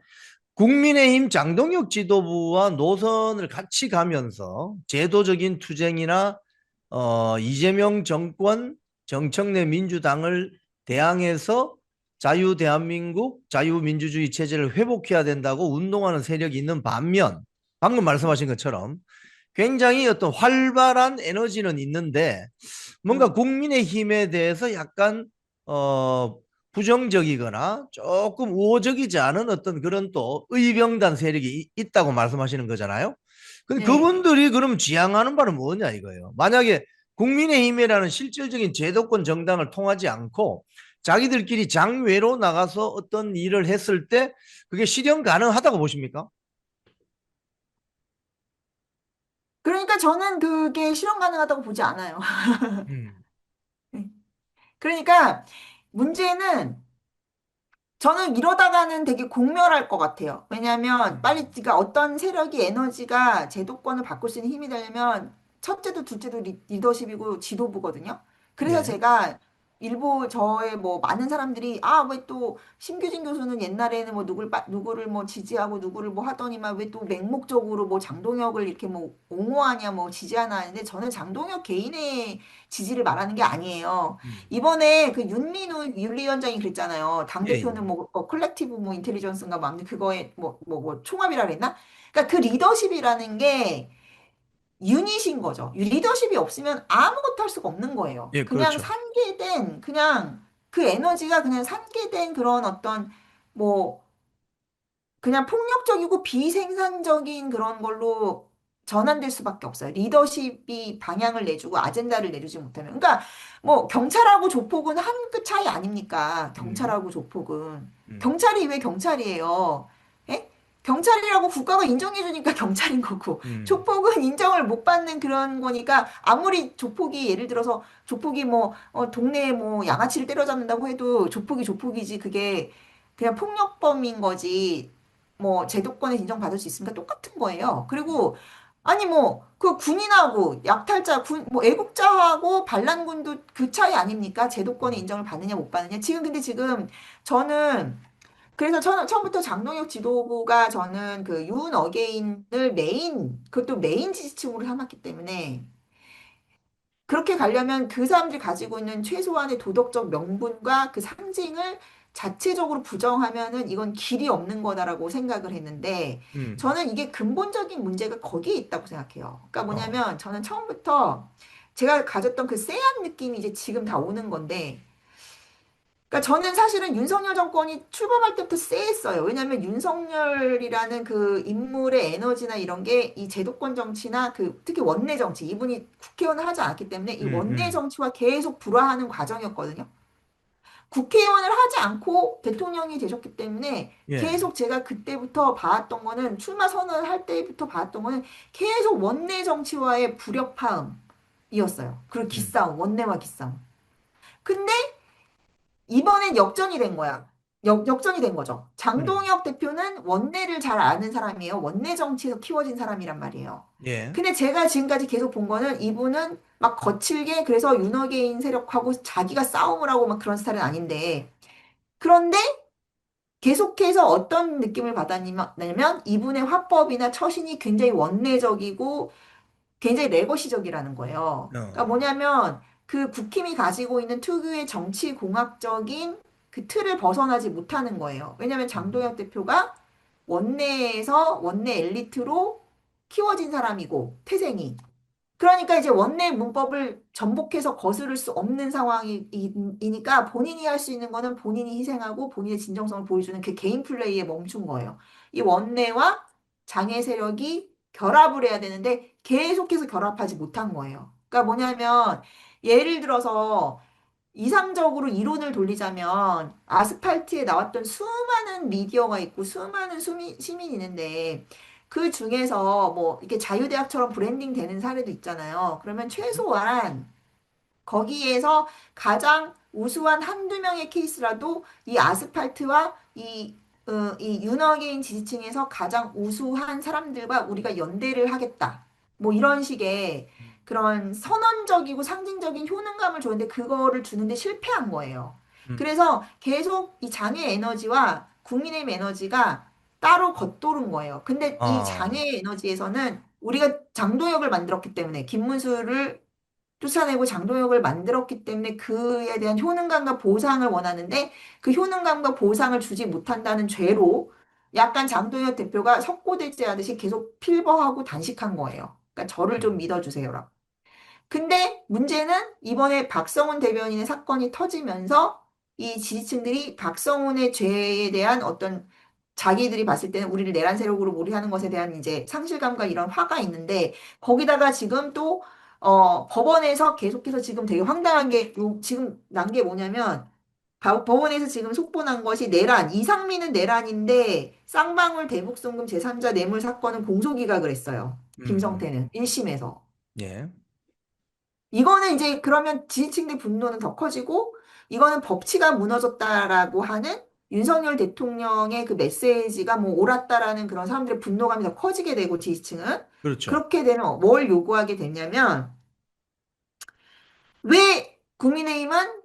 국민의힘 장동혁 지도부와 노선을 같이 가면서 제도적인 투쟁이나 이재명 정권, 정청래 민주당을 대항해서 대한민국 자유민주주의 체제를 회복해야 된다고 운동하는 세력이 있는 반면 방금 말씀하신 것처럼 굉장히 어떤 활발한 에너지는 있는데 뭔가 음. 국민의힘에 대해서 약간 어, 부정적이거나 조금 우호적이지 않은 어떤 그런 또 의병단 세력이 있다고 말씀하시는 거잖아요. 근데 네. 그분들이 그럼 지향하는 바는 뭐냐 이거예요. 만약에 국민의힘이라는 실질적인 제도권 정당을 통하지 않고 자기들끼리 장외로 나가서 어떤 일을 했을 때 그게 실현 가능하다고 보십니까? 그러니까 저는 그게 실현 가능하다고 보지 않아요. 음, 그러니까 문제는 저는 이러다가는 되게 공멸할 것 같아요. 왜냐하면 빨리 음, 그러니까 어떤 세력이 에너지가 제도권을 바꿀 수 있는 힘이 되려면 첫째도 둘째도 리더십이고 지도부거든요. 그래서 예. 제가 일부 저의 뭐 많은 사람들이 아 왜 또 심규진 교수는 옛날에는 뭐 누구를 뭐 지지하고 누구를 뭐 하더니만 왜 또 맹목적으로 뭐 장동혁을 이렇게 뭐 옹호하냐 뭐 지지하나 하는데 저는 장동혁 개인의 지지를 말하는 게 아니에요. 음. 이번에 그 윤민우 윤리위원장이 그랬잖아요. 예, 예. 당대표는 뭐 컬렉티브 뭐 인텔리전스인가 뭐 아무튼 그거에 뭐 총합이라 그랬나? 그러니까 그 리더십이라는 게 유닛인 거죠. 리더십이 없으면 아무것도 할 수가 없는 거예요. 예, 그렇죠. 그냥 그 에너지가 그냥 산계된 그런 어떤 뭐 그냥 폭력적이고 비생산적인 그런 걸로 전환될 수밖에 없어요. 리더십이 방향을 내주고 아젠다를 내주지 못하면. 그러니까 뭐 경찰하고 조폭은 한 끗 차이 아닙니까? 음, 경찰하고 조폭은. 음, 경찰이 왜 경찰이에요? 예? 경찰이라고 국가가 인정해주니까 경찰인 거고, 음, 조폭은 인정을 못 받는 그런 거니까, 아무리 조폭이, 예를 들어서 조폭이 뭐, 동네에 뭐 양아치를 때려잡는다고 해도 조폭이 조폭이지, 그게 그냥 폭력범인 거지, 뭐 제도권에 인정받을 수 있으니까 똑같은 거예요. 그리고 아니 뭐 그 군인하고 약탈자 군 뭐 애국자하고 반란군도 그 차이 아닙니까? 제도권의 음. 인정을 받느냐 못 받느냐. 지금 근데 지금 저는 그래서 저는 처음부터 장동혁 지도부가 저는 그 윤 어게인을 메인 그것도 메인 지지층으로 삼았기 때문에 그렇게 가려면 그 사람들이 가지고 있는 최소한의 도덕적 명분과 그 상징을 자체적으로 부정하면은 이건 길이 없는 거다라고 생각을 했는데 음. 저는 이게 근본적인 문제가 거기에 있다고 생각해요. 그러니까 어, 뭐냐면 저는 처음부터 제가 가졌던 그 쎄한 느낌이 이제 지금 다 오는 건데 그러니까 저는 사실은 윤석열 정권이 출범할 때부터 쎄했어요. 왜냐하면 윤석열이라는 그 인물의 에너지나 이런 게 이 제도권 정치나 그 특히 원내 정치, 이분이 국회의원을 하지 않았기 때문에 이 원내 음. 정치와 계속 불화하는 과정이었거든요. 국회의원을 하지 않고 대통령이 되셨기 때문에 예. 계속 제가 그때부터 봐왔던 거는 출마 선언을 할 때부터 봐왔던 거는 계속 원내 정치와의 불협화음이었어요. 그리고 음, 기싸움, 원내와 기싸움. 근데 이번엔 역전이 된 거야. 역전이 된 거죠. 음. 장동혁 대표는 원내를 잘 아는 사람이에요. 원내 정치에서 키워진 사람이란 말이에요. 예. 근데 제가 지금까지 계속 본 거는 이분은 막 거칠게 그래서 윤호개인 세력하고 자기가 싸움을 하고 막 그런 스타일은 아닌데 그런데 계속해서 어떤 느낌을 받았냐면 이분의 화법이나 처신이 굉장히 원내적이고 굉장히 레거시적이라는 거예요. 그러니까 어. 뭐냐면 그 국힘이 가지고 있는 특유의 정치 공학적인 그 틀을 벗어나지 못하는 거예요. 왜냐하면 음, 장동혁 대표가 원내에서 원내 엘리트로 키워진 사람이고 태생이. 그러니까 이제 원내 문법을 전복해서 거스를 수 없는 상황이니까 본인이 할 수 있는 거는 본인이 희생하고 본인의 진정성을 보여주는 그 개인 플레이에 멈춘 거예요. 이 원내와 장애 세력이 결합을 해야 되는데 계속해서 결합하지 못한 거예요. 그러니까 뭐냐면 예를 들어서 이상적으로 이론을 돌리자면 아스팔트에 나왔던 수많은 미디어가 있고 수많은 시민이 있는데 그 중에서 뭐 이렇게 자유대학처럼 브랜딩 되는 사례도 있잖아요. 그러면 최소한 거기에서 가장 우수한 한두 명의 케이스라도 이 아스팔트와 이 윤어게인 지지층에서 가장 우수한 사람들과 우리가 연대를 하겠다. 뭐 이런 식의 그런 선언적이고 상징적인 효능감을 줬는데 그거를 주는데 실패한 거예요. 음. 그래서 계속 이 장애 에너지와 국민의힘 에너지가 따로 겉도는 거예요. 근데 이 장애 아, 에너지에서는 우리가 장동혁을 만들었기 때문에 김문수를 쫓아내고 장동혁을 만들었기 때문에 그에 대한 효능감과 보상을 원하는데 그 효능감과 보상을 주지 못한다는 죄로 약간 장동혁 대표가 석고대죄 하듯이 계속 필버하고 단식한 거예요. 그러니까 저를 좀 음, 믿어주세요라. 근데 문제는 이번에 박성훈 대변인의 사건이 터지면서 이 지지층들이 박성훈의 죄에 대한 어떤 자기들이 봤을 때는 우리를 내란 세력으로 몰이하는 것에 대한 이제 상실감과 이런 화가 있는데 거기다가 지금 또 법원에서 계속해서 지금 되게 황당한 게 지금 난 게 뭐냐면 법원에서 지금 속보난 것이 내란 이상민은 내란인데 쌍방울 대북송금 제3자 뇌물 사건은 공소기각을 했어요. 음, 김성태는 1심에서. 예. 이거는 이제 그러면 지지층들 분노는 더 커지고 이거는 법치가 무너졌다라고 하는 윤석열 대통령의 그 메시지가 뭐 옳았다라는 그런 사람들의 분노감이 더 커지게 되고 지지층은 그렇죠. 그렇게 되면 뭘 요구하게 됐냐면 왜 국민의힘은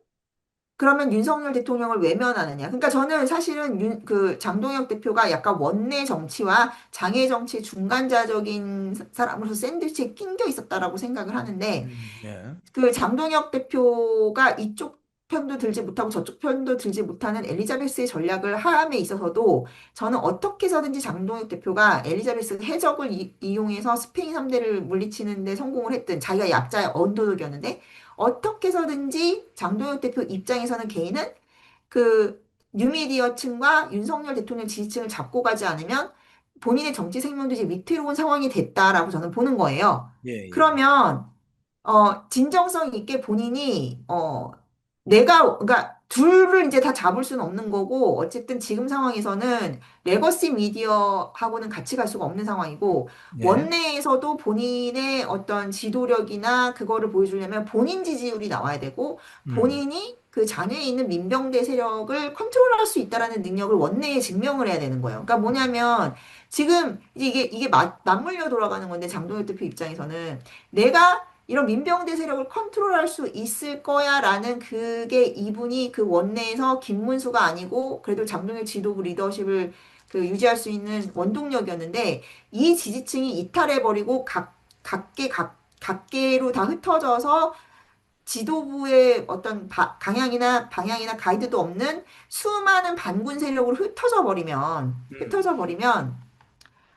그러면 윤석열 대통령을 외면하느냐. 그러니까 저는 사실은 그 장동혁 대표가 약간 원내 정치와 장애 정치 중간자적인 사람으로서 샌드위치에 낑겨 있었다라고 생각을 하는데 예. 그 장동혁 대표가 이쪽 편도 들지 못하고 저쪽 편도 들지 못하는 엘리자베스의 전략을 함에 있어서도 저는 어떻게 해서든지 장동혁 대표가 엘리자베스 해적을 이용해서 스페인 3대를 물리치는 데 성공을 했든 자기가 약자의 언더독이었는데 어떻게 해서든지 장동혁 대표 입장에서는 개인은 그 뉴미디어 층과 윤석열 대통령 지지층을 잡고 가지 않으면 본인의 정치 생명도 이제 위태로운 상황이 됐다라고 저는 보는 거예요. 예, 예. 그러면 진정성 있게 본인이, 그러니까 둘을 이제 다 잡을 수는 없는 거고, 어쨌든 지금 상황에서는 레거시 미디어하고는 같이 갈 수가 없는 상황이고, 예. 원내에서도 본인의 어떤 지도력이나 그거를 보여주려면 본인 지지율이 나와야 되고, 음. 본인이 그 잔해에 있는 민병대 세력을 컨트롤할 수 있다라는 능력을 원내에 증명을 해야 되는 거예요. 그러니까 뭐냐면, 지금 이게 맞물려 돌아가는 건데, 장동혁 대표 입장에서는 내가 이런 민병대 세력을 컨트롤할 수 있을 거야라는 그게 이분이 그 원내에서 김문수가 아니고 그래도 장동혁 지도부 리더십을 그 유지할 수 있는 원동력이었는데 이 지지층이 이탈해버리고 각계로 다 흩어져서 지도부의 어떤 방향이나 가이드도 없는 수많은 반군 세력으로 음. 흩어져 버리면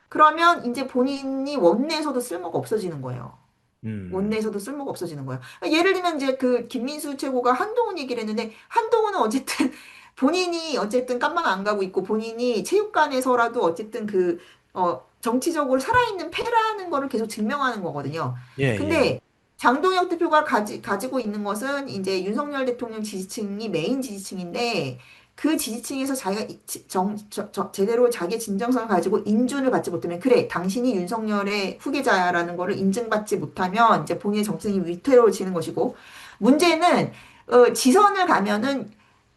그러면 이제 본인이 원내에서도 쓸모가 없어지는 거예요. 음. 원내에서도 쓸모가 없어지는 거예요. 예를 들면 이제 그 김민수 최고가 한동훈 얘기를 했는데 한동훈은 어쨌든 본인이 어쨌든 깜만 안 가고 있고 본인이 체육관에서라도 어쨌든 정치적으로 살아있는 패라는 거를 계속 증명하는 거거든요. 예, 예. 근데 장동혁 대표가 가지고 있는 것은 이제 윤석열 대통령 지지층이 메인 지지층인데 그 지지층에서 자기가 제대로 자기 진정성을 가지고 인준을 받지 못하면 그래 당신이 윤석열의 후계자라는 거를 인증받지 못하면 이제 본인의 정책이 위태로워지는 것이고 문제는 지선을 가면은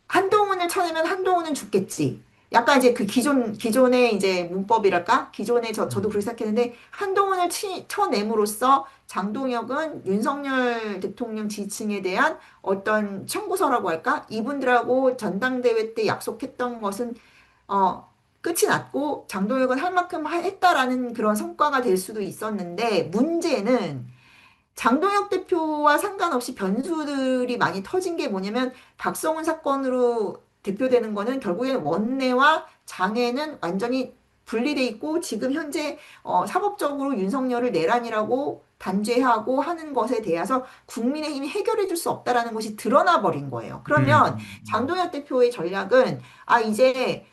한동훈을 쳐내면 한동훈은 죽겠지. 약간 이제 그 기존의 이제 문법이랄까? 기존에 저도 그렇게 음. 생각했는데, 한동훈을 쳐냄으로써 장동혁은 윤석열 대통령 지지층에 대한 어떤 청구서라고 할까? 이분들하고 전당대회 때 약속했던 것은, 끝이 났고, 장동혁은 할 만큼 했다라는 그런 성과가 될 수도 있었는데, 문제는 장동혁 대표와 상관없이 변수들이 많이 터진 게 뭐냐면 박성훈 사건으로 대표되는 거는 결국에는 원내와 장외는 완전히 분리돼 있고 지금 현재 사법적으로 윤석열을 내란이라고 단죄하고 하는 것에 대해서 국민의힘이 해결해 줄 수 없다라는 것이 드러나 버린 거예요. 음. 그러면 장동혁 대표의 전략은 이제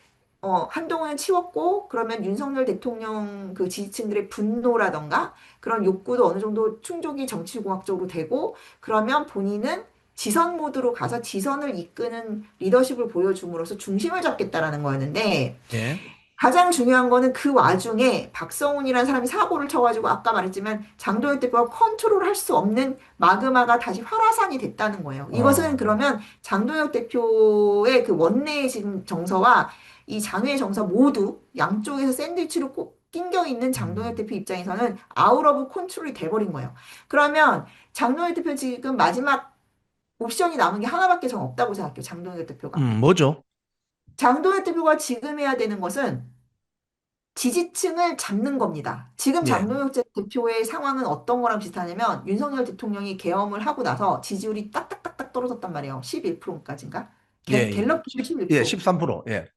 한동훈은 치웠고 그러면 윤석열 대통령 그 지지층들의 분노라던가 그런 욕구도 어느 정도 충족이 정치공학적으로 되고 그러면 본인은 지선 모드로 가서 지선을 이끄는 리더십을 보여줌으로써 중심을 잡겠다라는 거였는데 예. 가장 중요한 거는 그 와중에 박성훈이라는 사람이 사고를 쳐가지고 아까 말했지만 장도연 대표가 컨트롤할 수 없는 마그마가 다시 활화산이 됐다는 거예요. 이것은 어. 그러면 장도연 대표의 그 원내의 지금 정서와 이 장외 정서 모두 양쪽에서 샌드위치로 꼭 낑겨 있는 장동혁 음. 대표 입장에서는 아웃 오브 컨트롤이 돼버린 거예요. 그러면 장동혁 대표 지금 마지막 옵션이 남은 게 하나밖에 전 없다고 생각해요. 장동혁 대표가. 뭐죠? 장동혁 대표가 지금 해야 되는 것은 지지층을 잡는 겁니다. 지금 예. 장동혁 대표의 상황은 어떤 거랑 비슷하냐면 윤석열 대통령이 계엄을 하고 나서 지지율이 딱딱딱딱 떨어졌단 말이에요. 11%까지인가? 예, 예. 갤럽 기준 예, 11%. 13%. 예.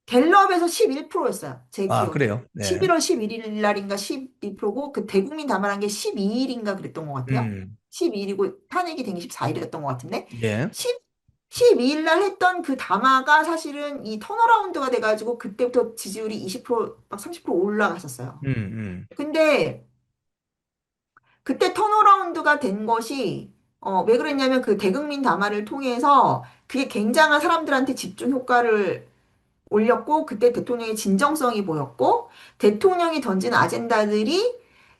갤럽에서 11%였어요. 제 아, 기억에. 그래요? 네. 11월 11일 날인가 12%고 그 대국민 담화한 게 12일인가 그랬던 것 같아요. 음. 12일이고 탄핵이 된 게 14일이었던 것 같은데 예. 12일 날 했던 그 담화가 사실은 이 턴어라운드가 돼가지고 그때부터 지지율이 20%막 30% 올라갔었어요. 음. 근데 그때 턴어라운드가 된 것이 왜 그랬냐면 그 대국민 담화를 통해서 그게 굉장한 사람들한테 집중 효과를 올렸고 그때 대통령의 진정성이 보였고 대통령이 던진 아젠다들이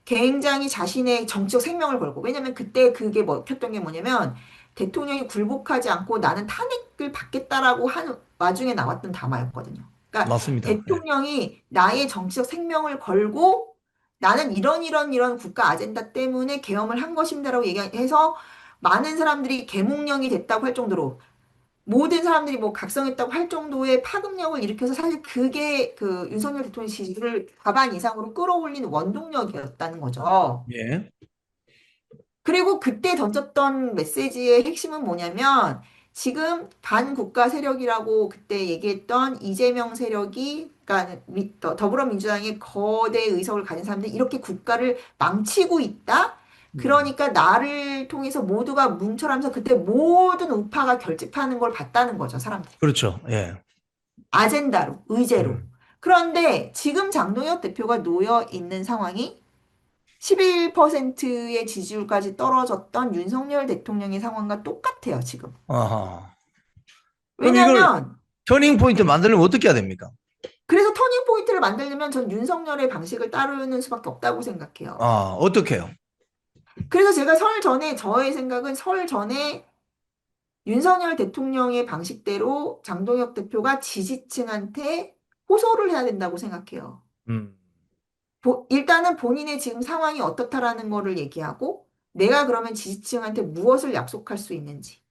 굉장히 자신의 정치적 생명을 걸고 왜냐면 그때 그게 먹혔던 게 뭐냐면 대통령이 굴복하지 않고 나는 탄핵을 받겠다라고 한 와중에 나왔던 담화였거든요. 그러니까 맞습니다. 예. 대통령이 나의 정치적 생명을 걸고 나는 이런 국가 아젠다 때문에 계엄을 한 것입니다라고 얘기해서 많은 사람들이 계몽령이 됐다고 할 정도로 모든 사람들이 뭐 각성했다고 할 정도의 파급력을 일으켜서 사실 그게 그 윤석열 대통령 지지를 과반 이상으로 끌어올린 원동력이었다는 거죠. 예. 그리고 그때 던졌던 메시지의 핵심은 뭐냐면 지금 반국가 세력이라고 그때 얘기했던 이재명 세력이 그러니까 더불어민주당의 거대 의석을 가진 사람들이 이렇게 국가를 망치고 있다. 음. 그러니까 나를 통해서 모두가 뭉쳐라면서 그때 모든 우파가 결집하는 걸 봤다는 거죠, 사람들이. 그렇죠. 예. 아젠다로, 의제로. 음. 그런데 지금 장동혁 대표가 놓여 있는 상황이 11%의 지지율까지 떨어졌던 윤석열 대통령의 상황과 똑같아요, 지금. 아하. 그럼 이걸 왜냐하면, 터닝 포인트 만들려면 어떻게 해야 됩니까? 그래서 터닝 포인트를 만들려면 전 윤석열의 방식을 따르는 수밖에 없다고 생각해요. 아, 어떻게 해요? 그래서 제가 설 전에, 저의 생각은 설 전에 윤석열 대통령의 방식대로 장동혁 대표가 지지층한테 호소를 해야 된다고 생각해요. 음, 일단은 본인의 지금 상황이 어떻다라는 거를 얘기하고, 내가 그러면 지지층한테 무엇을 약속할 수 있는지.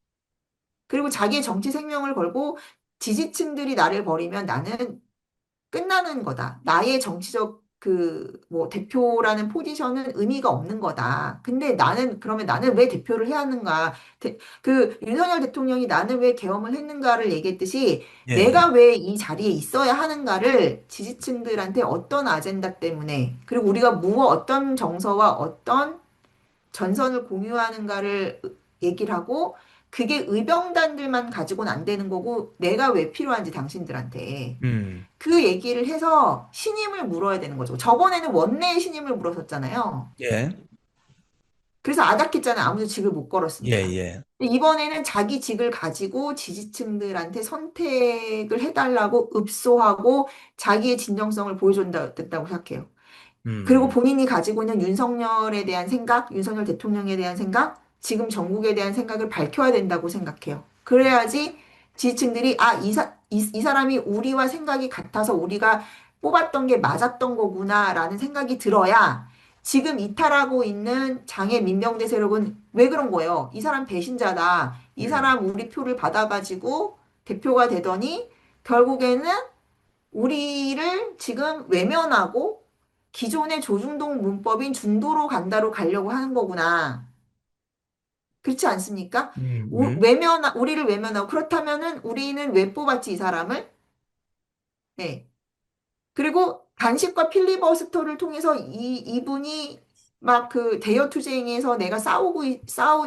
그리고 자기의 정치 생명을 걸고 지지층들이 나를 버리면 나는 끝나는 거다. 나의 정치적 뭐 대표라는 포지션은 의미가 없는 거다. 근데 나는 그러면 나는 왜 대표를 해야 하는가? 윤석열 대통령이 나는 왜 계엄을 했는가를 얘기했듯이 예, 예. 내가 왜 이 자리에 있어야 하는가를 지지층들한테 어떤 아젠다 때문에 그리고 우리가 어떤 정서와 어떤 전선을 공유하는가를 얘기를 하고 그게 의병단들만 가지고는 안 되는 거고 내가 왜 필요한지 당신들한테 음, 그 얘기를 해서 신임을 물어야 되는 거죠. 저번에는 원내의 신임을 물었었잖아요. 예, 그래서 아닥했잖아요. 아무도 직을 못 예, 걸었으니까. 예. 근데 이번에는 자기 직을 가지고 지지층들한테 선택을 해달라고 읍소하고 자기의 진정성을 보여준다, 됐다고 생각해요. 그리고 음, 본인이 가지고 있는 윤석열에 대한 생각, 윤석열 대통령에 대한 생각, 지금 정국에 대한 생각을 밝혀야 된다고 생각해요. 그래야지 지지층들이 이 사람이 우리와 생각이 같아서 우리가 뽑았던 게 맞았던 거구나라는 생각이 들어야 지금 이탈하고 있는 장애 민병대 세력은 왜 그런 거예요? 이 사람 배신자다. 이 음, 사람 우리 표를 받아가지고 대표가 되더니 결국에는 우리를 지금 외면하고 기존의 조중동 문법인 중도로 간다로 가려고 하는 거구나. 그렇지 않습니까? 음. 우리를 외면하고 그렇다면은 우리는 왜 뽑았지, 이 사람을? 네. 그리고 단식과 필리버스터를 통해서 이분이 막 그 대여 투쟁에서 내가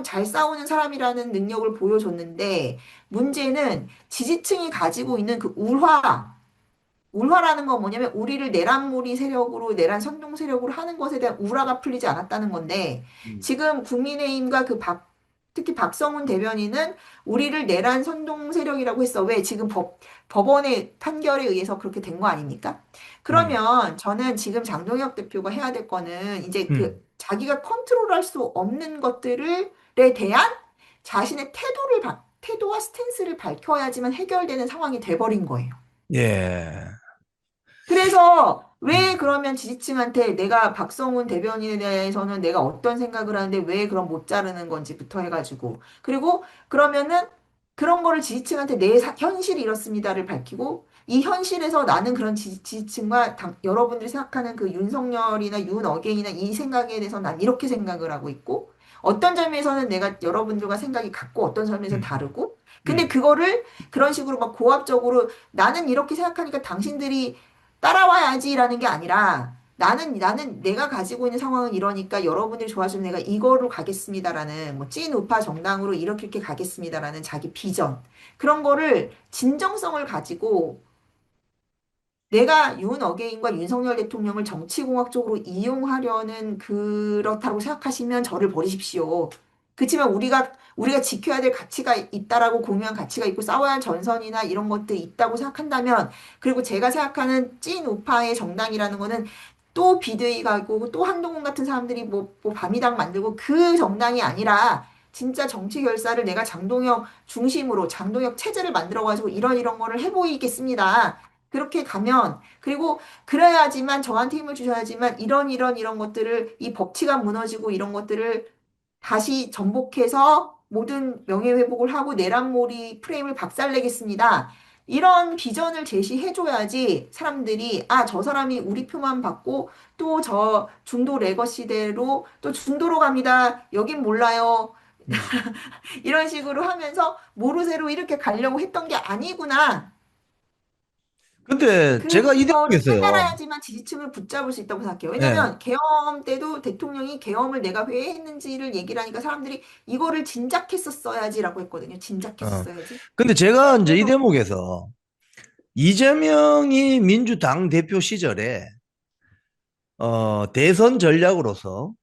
잘 싸우는 사람이라는 능력을 보여줬는데 문제는 지지층이 가지고 있는 그 울화라는 건 뭐냐면 우리를 내란몰이 세력으로 내란 선동 세력으로 하는 것에 대한 울화가 풀리지 않았다는 건데 음. 지금 국민의힘과 특히 박성훈 대변인은 우리를 내란 선동 세력이라고 했어. 왜? 지금 법원의 판결에 의해서 그렇게 된 거 아닙니까? 음, 그러면 저는 지금 장동혁 대표가 해야 될 거는 이제 음, 자기가 컨트롤할 수 없는 것들에 대한 자신의 태도와 스탠스를 밝혀야지만 해결되는 상황이 돼버린 거예요. 예. 그래서 왜 음, 그러면 지지층한테 내가 박성훈 대변인에 대해서는 내가 어떤 생각을 하는데 왜 그럼 못 자르는 건지부터 해가지고 그리고 그러면은 그런 거를 지지층한테 현실이 이렇습니다를 밝히고 이 현실에서 나는 그런 지지층과 여러분들이 생각하는 그 윤석열이나 윤어게인이나 이 생각에 대해서 난 이렇게 생각을 하고 있고 어떤 점에서는 내가 여러분들과 생각이 같고 어떤 점에서 음, 다르고 근데 음, 그거를 그런 식으로 막 고압적으로 나는 이렇게 생각하니까 당신들이 따라와야지라는 게 아니라 나는 내가 가지고 있는 상황은 이러니까 여러분들이 좋아하시면 내가 이거로 가겠습니다라는 뭐 찐 우파 정당으로 이렇게 가겠습니다라는 자기 비전 그런 거를 진정성을 가지고 내가 어게인과 윤석열 대통령을 정치공학적으로 이용하려는 그렇다고 생각하시면 저를 버리십시오. 그렇지만 우리가 지켜야 될 가치가 있다라고 공유한 가치가 있고 싸워야 할 전선이나 이런 것들이 있다고 생각한다면 그리고 제가 생각하는 찐 우파의 정당이라는 거는 또 비대위 가고 또 한동훈 같은 사람들이 뭐 밤이당 만들고 그 정당이 아니라 진짜 정치 결사를 내가 장동혁 중심으로 장동혁 체제를 만들어가지고 이런 거를 해보이겠습니다. 그렇게 가면 그리고 그래야지만 저한테 힘을 주셔야지만 이런 것들을 이 법치가 무너지고 이런 것들을 다시 전복해서 모든 명예회복을 하고 내란몰이 프레임을 박살내겠습니다. 이런 비전을 제시해줘야지 사람들이 저 사람이 우리 표만 받고 또 저 중도 레거시대로 또 중도로 갑니다. 여긴 몰라요. 음. 이런 식으로 하면서 모르쇠로 이렇게 가려고 했던 게 아니구나. 근데 제가 이 그거를 대목에서요. 깨달아야지만 지지층을 붙잡을 수 있다고 생각해요. 예. 왜냐면 계엄 때도 대통령이 계엄을 내가 왜 했는지를 얘기를 하니까 사람들이 이거를 진작했었어야지라고 했거든요. 어. 진작했었어야지. 근데 제가 이제 이 그래서 대목에서 이재명이 민주당 대표 시절에 대선 전략으로서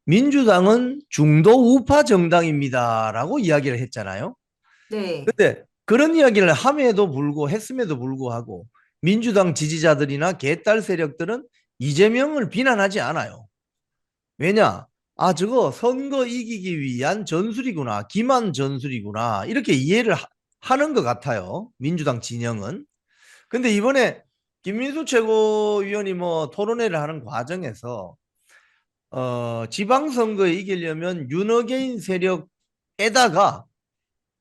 민주당은 중도 우파 정당입니다라고 이야기를 했잖아요. 네. 근데 그런 이야기를 했음에도 불구하고 민주당 지지자들이나 개딸 세력들은 이재명을 비난하지 않아요. 왜냐? 아, 저거 선거 이기기 위한 전술이구나. 기만 전술이구나. 이렇게 이해를 하는 것 같아요. 민주당 진영은. 근데 이번에 김민수 최고위원이 뭐 토론회를 하는 과정에서 지방선거에 이기려면 윤어게인 세력에다가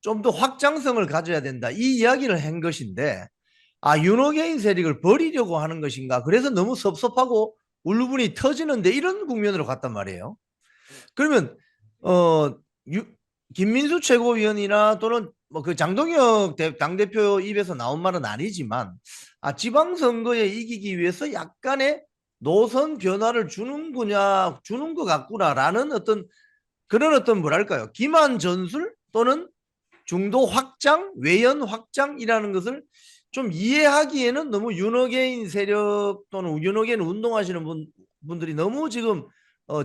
좀 더 확장성을 가져야 된다. 이 이야기를 한 것인데, 아, 윤호개인 세력을 버리려고 하는 것인가? 그래서 너무 섭섭하고 울분이 터지는데 이런 국면으로 갔단 말이에요. 그러면 어 유, 김민수 최고위원이나 또는 뭐 그 장동혁 당대표 입에서 나온 말은 아니지만 지방선거에 이기기 위해서 약간의 노선 변화를 주는 것 같구나라는 어떤 그런 어떤 뭐랄까요? 기만 전술 또는 중도 확장, 외연 확장이라는 것을 좀 이해하기에는 너무 윤호개인 세력 또는 윤호개인 운동하시는 분들이 너무 지금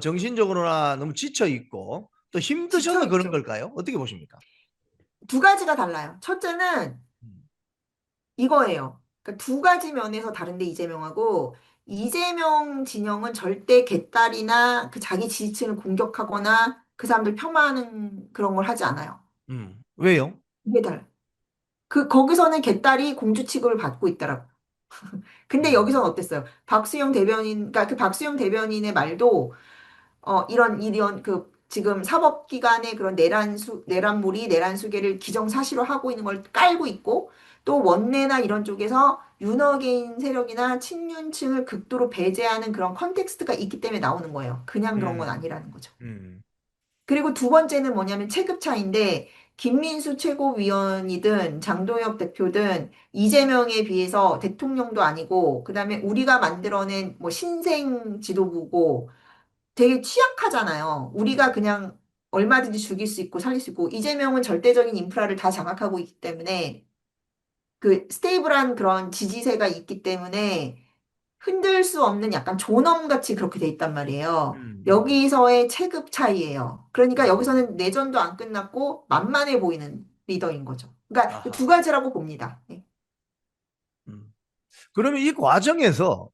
정신적으로나 너무 지쳐 있고 또 지쳐 힘드셔서 그런 있죠. 걸까요? 어떻게 보십니까? 두 가지가 달라요. 첫째는 이거예요. 그러니까 두 가지 면에서 다른데 이재명하고 이재명 진영은 절대 개딸이나 그 자기 지지층을 공격하거나 그 사람들 폄하하는 그런 걸 하지 않아요. 왜요? 이게 달라요. 거기서는 개딸이 공주 취급을 받고 있더라고. 근데 여기서는 음, 어땠어요? 박수영 대변인, 그러니까 그 박수영 대변인의 말도 이런 지금 사법기관의 그런 내란수계를 기정사실화 하고 있는 걸 깔고 있고, 또 원내나 이런 쪽에서 윤어게인 세력이나 친윤층을 극도로 배제하는 그런 컨텍스트가 있기 때문에 나오는 거예요. 그냥 그런 건 음, 아니라는 거죠. 음, 그리고 두 번째는 뭐냐면 체급 차이인데, 김민수 최고위원이든 장동혁 대표든 이재명에 비해서 대통령도 아니고, 그다음에 우리가 만들어낸 뭐 신생 지도부고, 되게 취약하잖아요. 우리가 그냥 얼마든지 죽일 수 있고 살릴 수 있고 이재명은 절대적인 인프라를 다 장악하고 있기 때문에 그 스테이블한 그런 지지세가 있기 때문에 흔들 수 없는 약간 존엄같이 그렇게 돼 있단 말이에요. 음. 여기서의 체급 차이예요. 그러니까 음. 여기서는 내전도 안 끝났고 만만해 보이는 리더인 거죠. 그러니까 그 두 아하. 가지라고 봅니다. 네. 음. 그러면 이 과정에서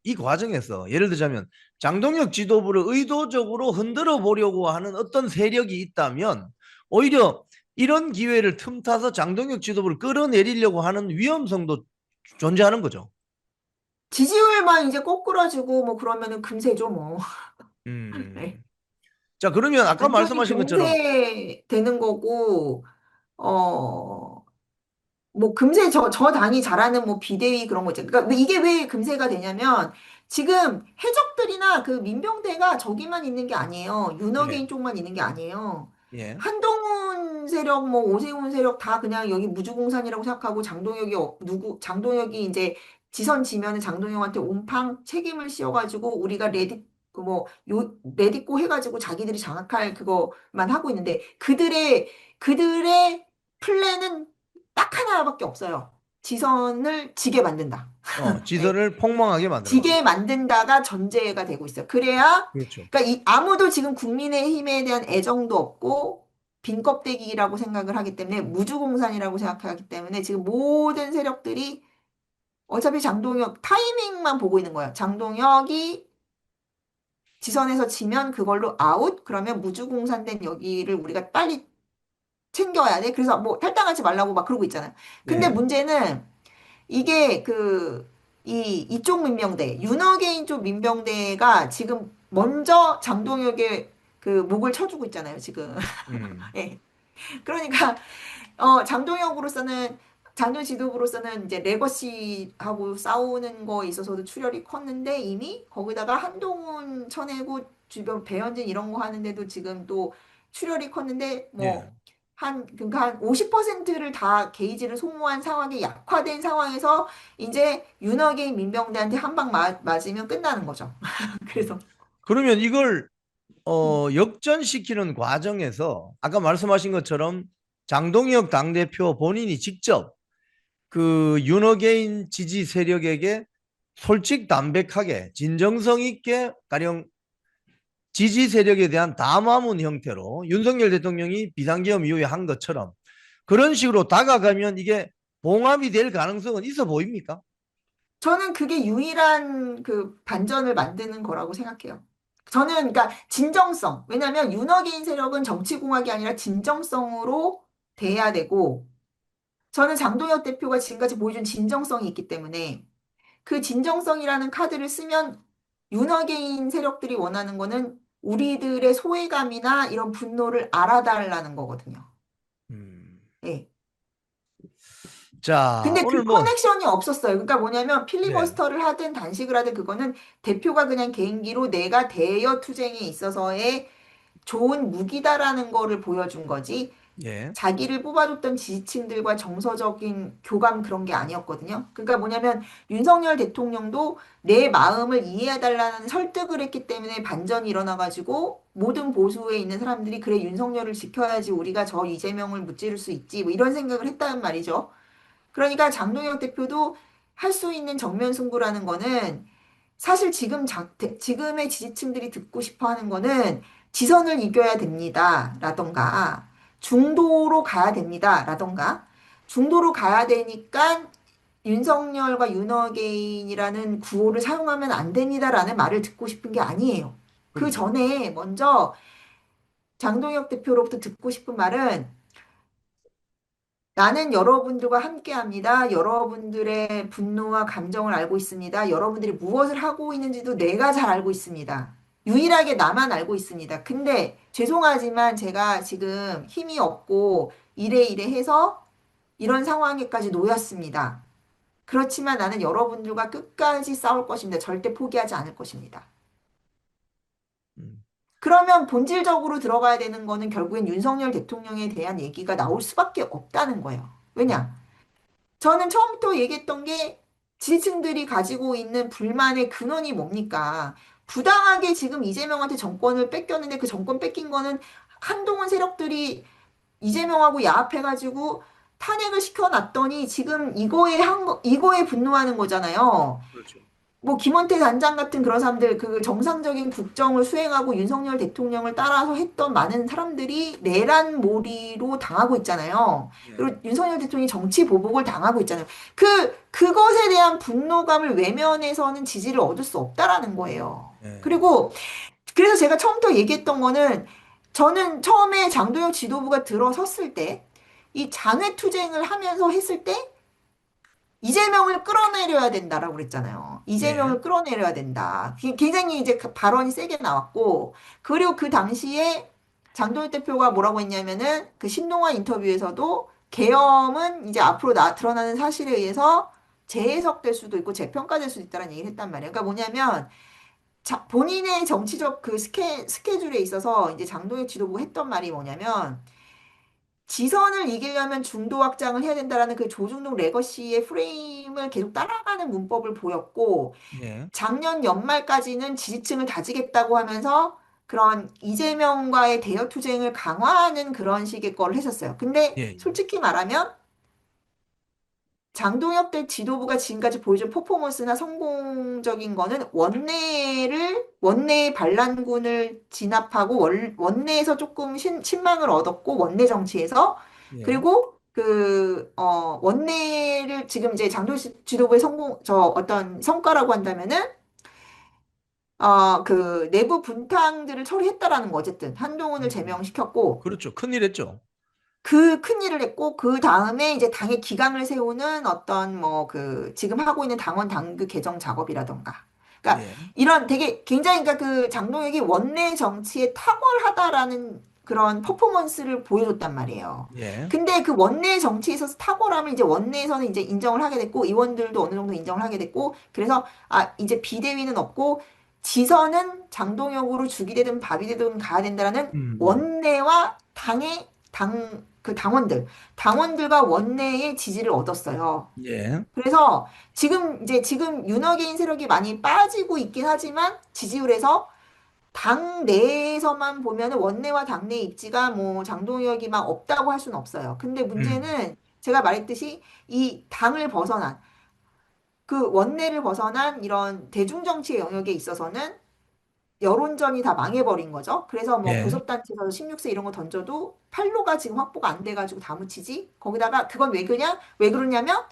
예를 들자면 장동혁 지도부를 의도적으로 흔들어 보려고 하는 어떤 세력이 있다면 오히려 이런 기회를 틈타서 장동혁 지도부를 끌어내리려고 하는 위험성도 존재하는 거죠. 지지율만 이제 꼬꾸라지고 뭐 그러면은 금세죠 뭐. 네. 음. 자, 그러면 아까 완전히 말씀하신 것처럼 금세되는 거고, 어, 뭐 금세 저 당이 잘하는 뭐 비대위 그런 거 있잖아요. 그러니까 이게 왜 금세가 되냐면 지금 해적들이나 그 민병대가 저기만 있는 게 아니에요. 예. 윤호개인 쪽만 있는 게 아니에요. 예. 한동훈 세력, 뭐 오세훈 세력 다 그냥 여기 무주공산이라고 생각하고 장동혁이 이제 지선 지면은 장동혁한테 온팡 책임을 씌워가지고 우리가 레디꼬 해가지고 자기들이 장악할 그거만 하고 있는데 그들의 플랜은 딱 하나밖에 없어요. 지선을 지게 만든다. 네. 지선을 폭망하게 만들어 지게 버린다. 만든다가 전제가 되고 있어요. 그래야, 그렇죠. 그러니까 아무도 지금 국민의힘에 대한 애정도 없고, 빈껍데기라고 생각을 하기 때문에, 무주공산이라고 생각하기 때문에, 지금 모든 세력들이 어차피 장동혁 타이밍만 보고 있는 거예요. 장동혁이 지선에서 지면 그걸로 아웃? 그러면 무주공산된 여기를 우리가 빨리 챙겨야 돼. 그래서 뭐 탈당하지 말라고 막 그러고 있잖아요. 근데 예. 문제는 이게 이쪽 민병대, 윤어게인 쪽 민병대가 지금 먼저 장동혁의 그 목을 쳐주고 있잖아요, 지금. 음. 예. 그러니까, 장동혁으로서는, 장동 지도부로서는 이제 레거시하고 싸우는 거에 있어서도 출혈이 컸는데 이미 거기다가 한동훈 쳐내고 주변 배현진 이런 거 하는데도 지금 또 출혈이 컸는데 예. 그러니까 한 50%를 다 게이지를 소모한 상황이 약화된 상황에서 이제 윤석열 민병대한테 한 방 맞으면 끝나는 거죠. 음. 그래서 그러면 이걸 역전시키는 과정에서 아까 말씀하신 것처럼 장동혁 당대표 본인이 직접 그 윤호개인 지지 세력에게 솔직 담백하게 진정성 있게 가령 지지 세력에 대한 담화문 형태로 윤석열 대통령이 비상계엄 이후에 한 것처럼 그런 식으로 다가가면 이게 봉합이 될 가능성은 있어 보입니까? 저는 그게 유일한 그 반전을 만드는 거라고 생각해요. 저는 그러니까 진정성. 왜냐하면 윤호개인 세력은 정치공학이 아니라 진정성으로 돼야 되고 저는 장동혁 대표가 지금까지 보여준 진정성이 있기 때문에 그 진정성이라는 카드를 쓰면 윤호개인 세력들이 원하는 거는 우리들의 소외감이나 이런 분노를 알아달라는 거거든요. 음. 예. 자, 근데 그 오늘 뭐, 커넥션이 없었어요. 그러니까 뭐냐면 네, 필리버스터를 하든 단식을 하든 그거는 대표가 그냥 개인기로 내가 대여 투쟁에 있어서의 좋은 무기다라는 거를 보여준 거지. 예, 자기를 뽑아줬던 지지층들과 정서적인 교감 그런 게 아니었거든요. 그러니까 뭐냐면 윤석열 대통령도 내 마음을 이해해달라는 설득을 했기 때문에 반전이 일어나가지고 모든 보수에 있는 사람들이 그래 윤석열을 지켜야지 우리가 저 이재명을 무찌를 수 있지 뭐 이런 생각을 했다는 말이죠. 그러니까 장동혁 대표도 할 수 있는 정면 승부라는 거는 사실 지금의 지지층들이 듣고 싶어 하는 거는 지선을 이겨야 됩니다. 라던가 중도로 가야 됩니다. 라던가 중도로 가야 되니까 윤석열과 윤어게인이라는 구호를 사용하면 안 됩니다라는 말을 듣고 싶은 게 아니에요. 그 그럼요. 전에 먼저 장동혁 대표로부터 듣고 싶은 말은 나는 여러분들과 함께 합니다. 여러분들의 분노와 감정을 알고 있습니다. 여러분들이 무엇을 하고 있는지도 내가 잘 알고 있습니다. 유일하게 나만 알고 있습니다. 근데 죄송하지만 제가 지금 힘이 없고 이래 해서 이런 상황에까지 놓였습니다. 그렇지만 나는 여러분들과 끝까지 싸울 것입니다. 절대 포기하지 않을 것입니다. 음, 그러면 본질적으로 들어가야 되는 거는 결국엔 윤석열 대통령에 대한 얘기가 나올 수밖에 없다는 거예요. 음, 왜냐? 저는 처음부터 얘기했던 게 지지층들이 가지고 있는 불만의 근원이 뭡니까? 부당하게 지금 이재명한테 정권을 뺏겼는데 그 정권 뺏긴 거는 한동훈 세력들이 이재명하고 야합해가지고 탄핵을 시켜놨더니 지금 이거에 분노하는 거잖아요. 그렇죠. 뭐 김원태 단장 같은 그런 사람들 그 정상적인 국정을 수행하고 윤석열 대통령을 따라서 했던 많은 사람들이 내란몰이로 당하고 있잖아요. 예, 그리고 윤석열 대통령이 정치 보복을 당하고 있잖아요. 그것에 대한 분노감을 외면해서는 지지를 얻을 수 없다라는 거예요. 예, 그리고 그래서 제가 처음부터 얘기했던 거는 저는 처음에 장도영 지도부가 들어섰을 때 이 장외투쟁을 하면서 했을 때 이재명을 끌어내려야 된다라고 그랬잖아요. 예, 이재명을 끌어내려야 된다. 굉장히 이제 그 발언이 세게 나왔고, 그리고 그 당시에 장동혁 대표가 뭐라고 했냐면은 그 신동아 인터뷰에서도 계엄은 이제 앞으로 드러나는 사실에 의해서 재해석될 수도 있고 재평가될 수도 있다는 얘기를 했단 말이에요. 그러니까 뭐냐면 본인의 정치적 그 스케줄에 있어서 이제 장동혁 지도부가 했던 말이 뭐냐면 지선을 이기려면 중도 확장을 해야 된다라는 그 조중동 레거시의 프레임을 계속 따라가는 문법을 보였고, 예, 작년 연말까지는 지지층을 다지겠다고 하면서 그런 이재명과의 대여 투쟁을 강화하는 그런 식의 거를 했었어요. 근데 예, 예. 솔직히 말하면 장동혁 대 지도부가 지금까지 보여준 퍼포먼스나 성공적인 거는 원내의 반란군을 진압하고 원내에서 조금 신망을 얻었고, 원내 정치에서. 예. 그리고 원내를 지금 이제 장동혁 지도부의 어떤 성과라고 한다면은, 그 내부 분탕들을 처리했다라는 거, 어쨌든. 한동훈을 제명시켰고, 그렇죠. 큰일 했죠. 그 큰일을 했고 그 다음에 이제 당의 기강을 세우는 어떤 뭐 그 지금 하고 있는 당원 당규 개정 작업이라던가 그러니까 예, 이런 되게 굉장히 그러니까 그 장동혁이 원내 정치에 탁월하다라는 그런 퍼포먼스를 보여줬단 말이에요. 예, 근데 그 원내 정치에 있어서 탁월함을 이제 원내에서는 이제 인정을 하게 됐고 의원들도 어느 정도 인정을 하게 됐고 그래서 이제 비대위는 없고 지선은 장동혁으로 죽이 되든 밥이 되든 가야 된다라는 음, 원내와 그 당원들과 원내의 지지를 얻었어요. 예, 그래서 지금 윤호개인 세력이 많이 빠지고 있긴 하지만 지지율에서 당 내에서만 보면은 원내와 당내 입지가 뭐 장동혁이 막 없다고 할 수는 없어요. 근데 음, 문제는 제가 말했듯이 이 당을 벗어난 그 원내를 벗어난 이런 대중정치의 영역에 있어서는 여론전이 다 망해버린 거죠. 그래서 뭐 예. 교섭단체에서 16세 이런 거 던져도 판로가 지금 확보가 안 돼가지고 다 묻히지. 거기다가 그건 왜 그러냐? 왜 그러냐면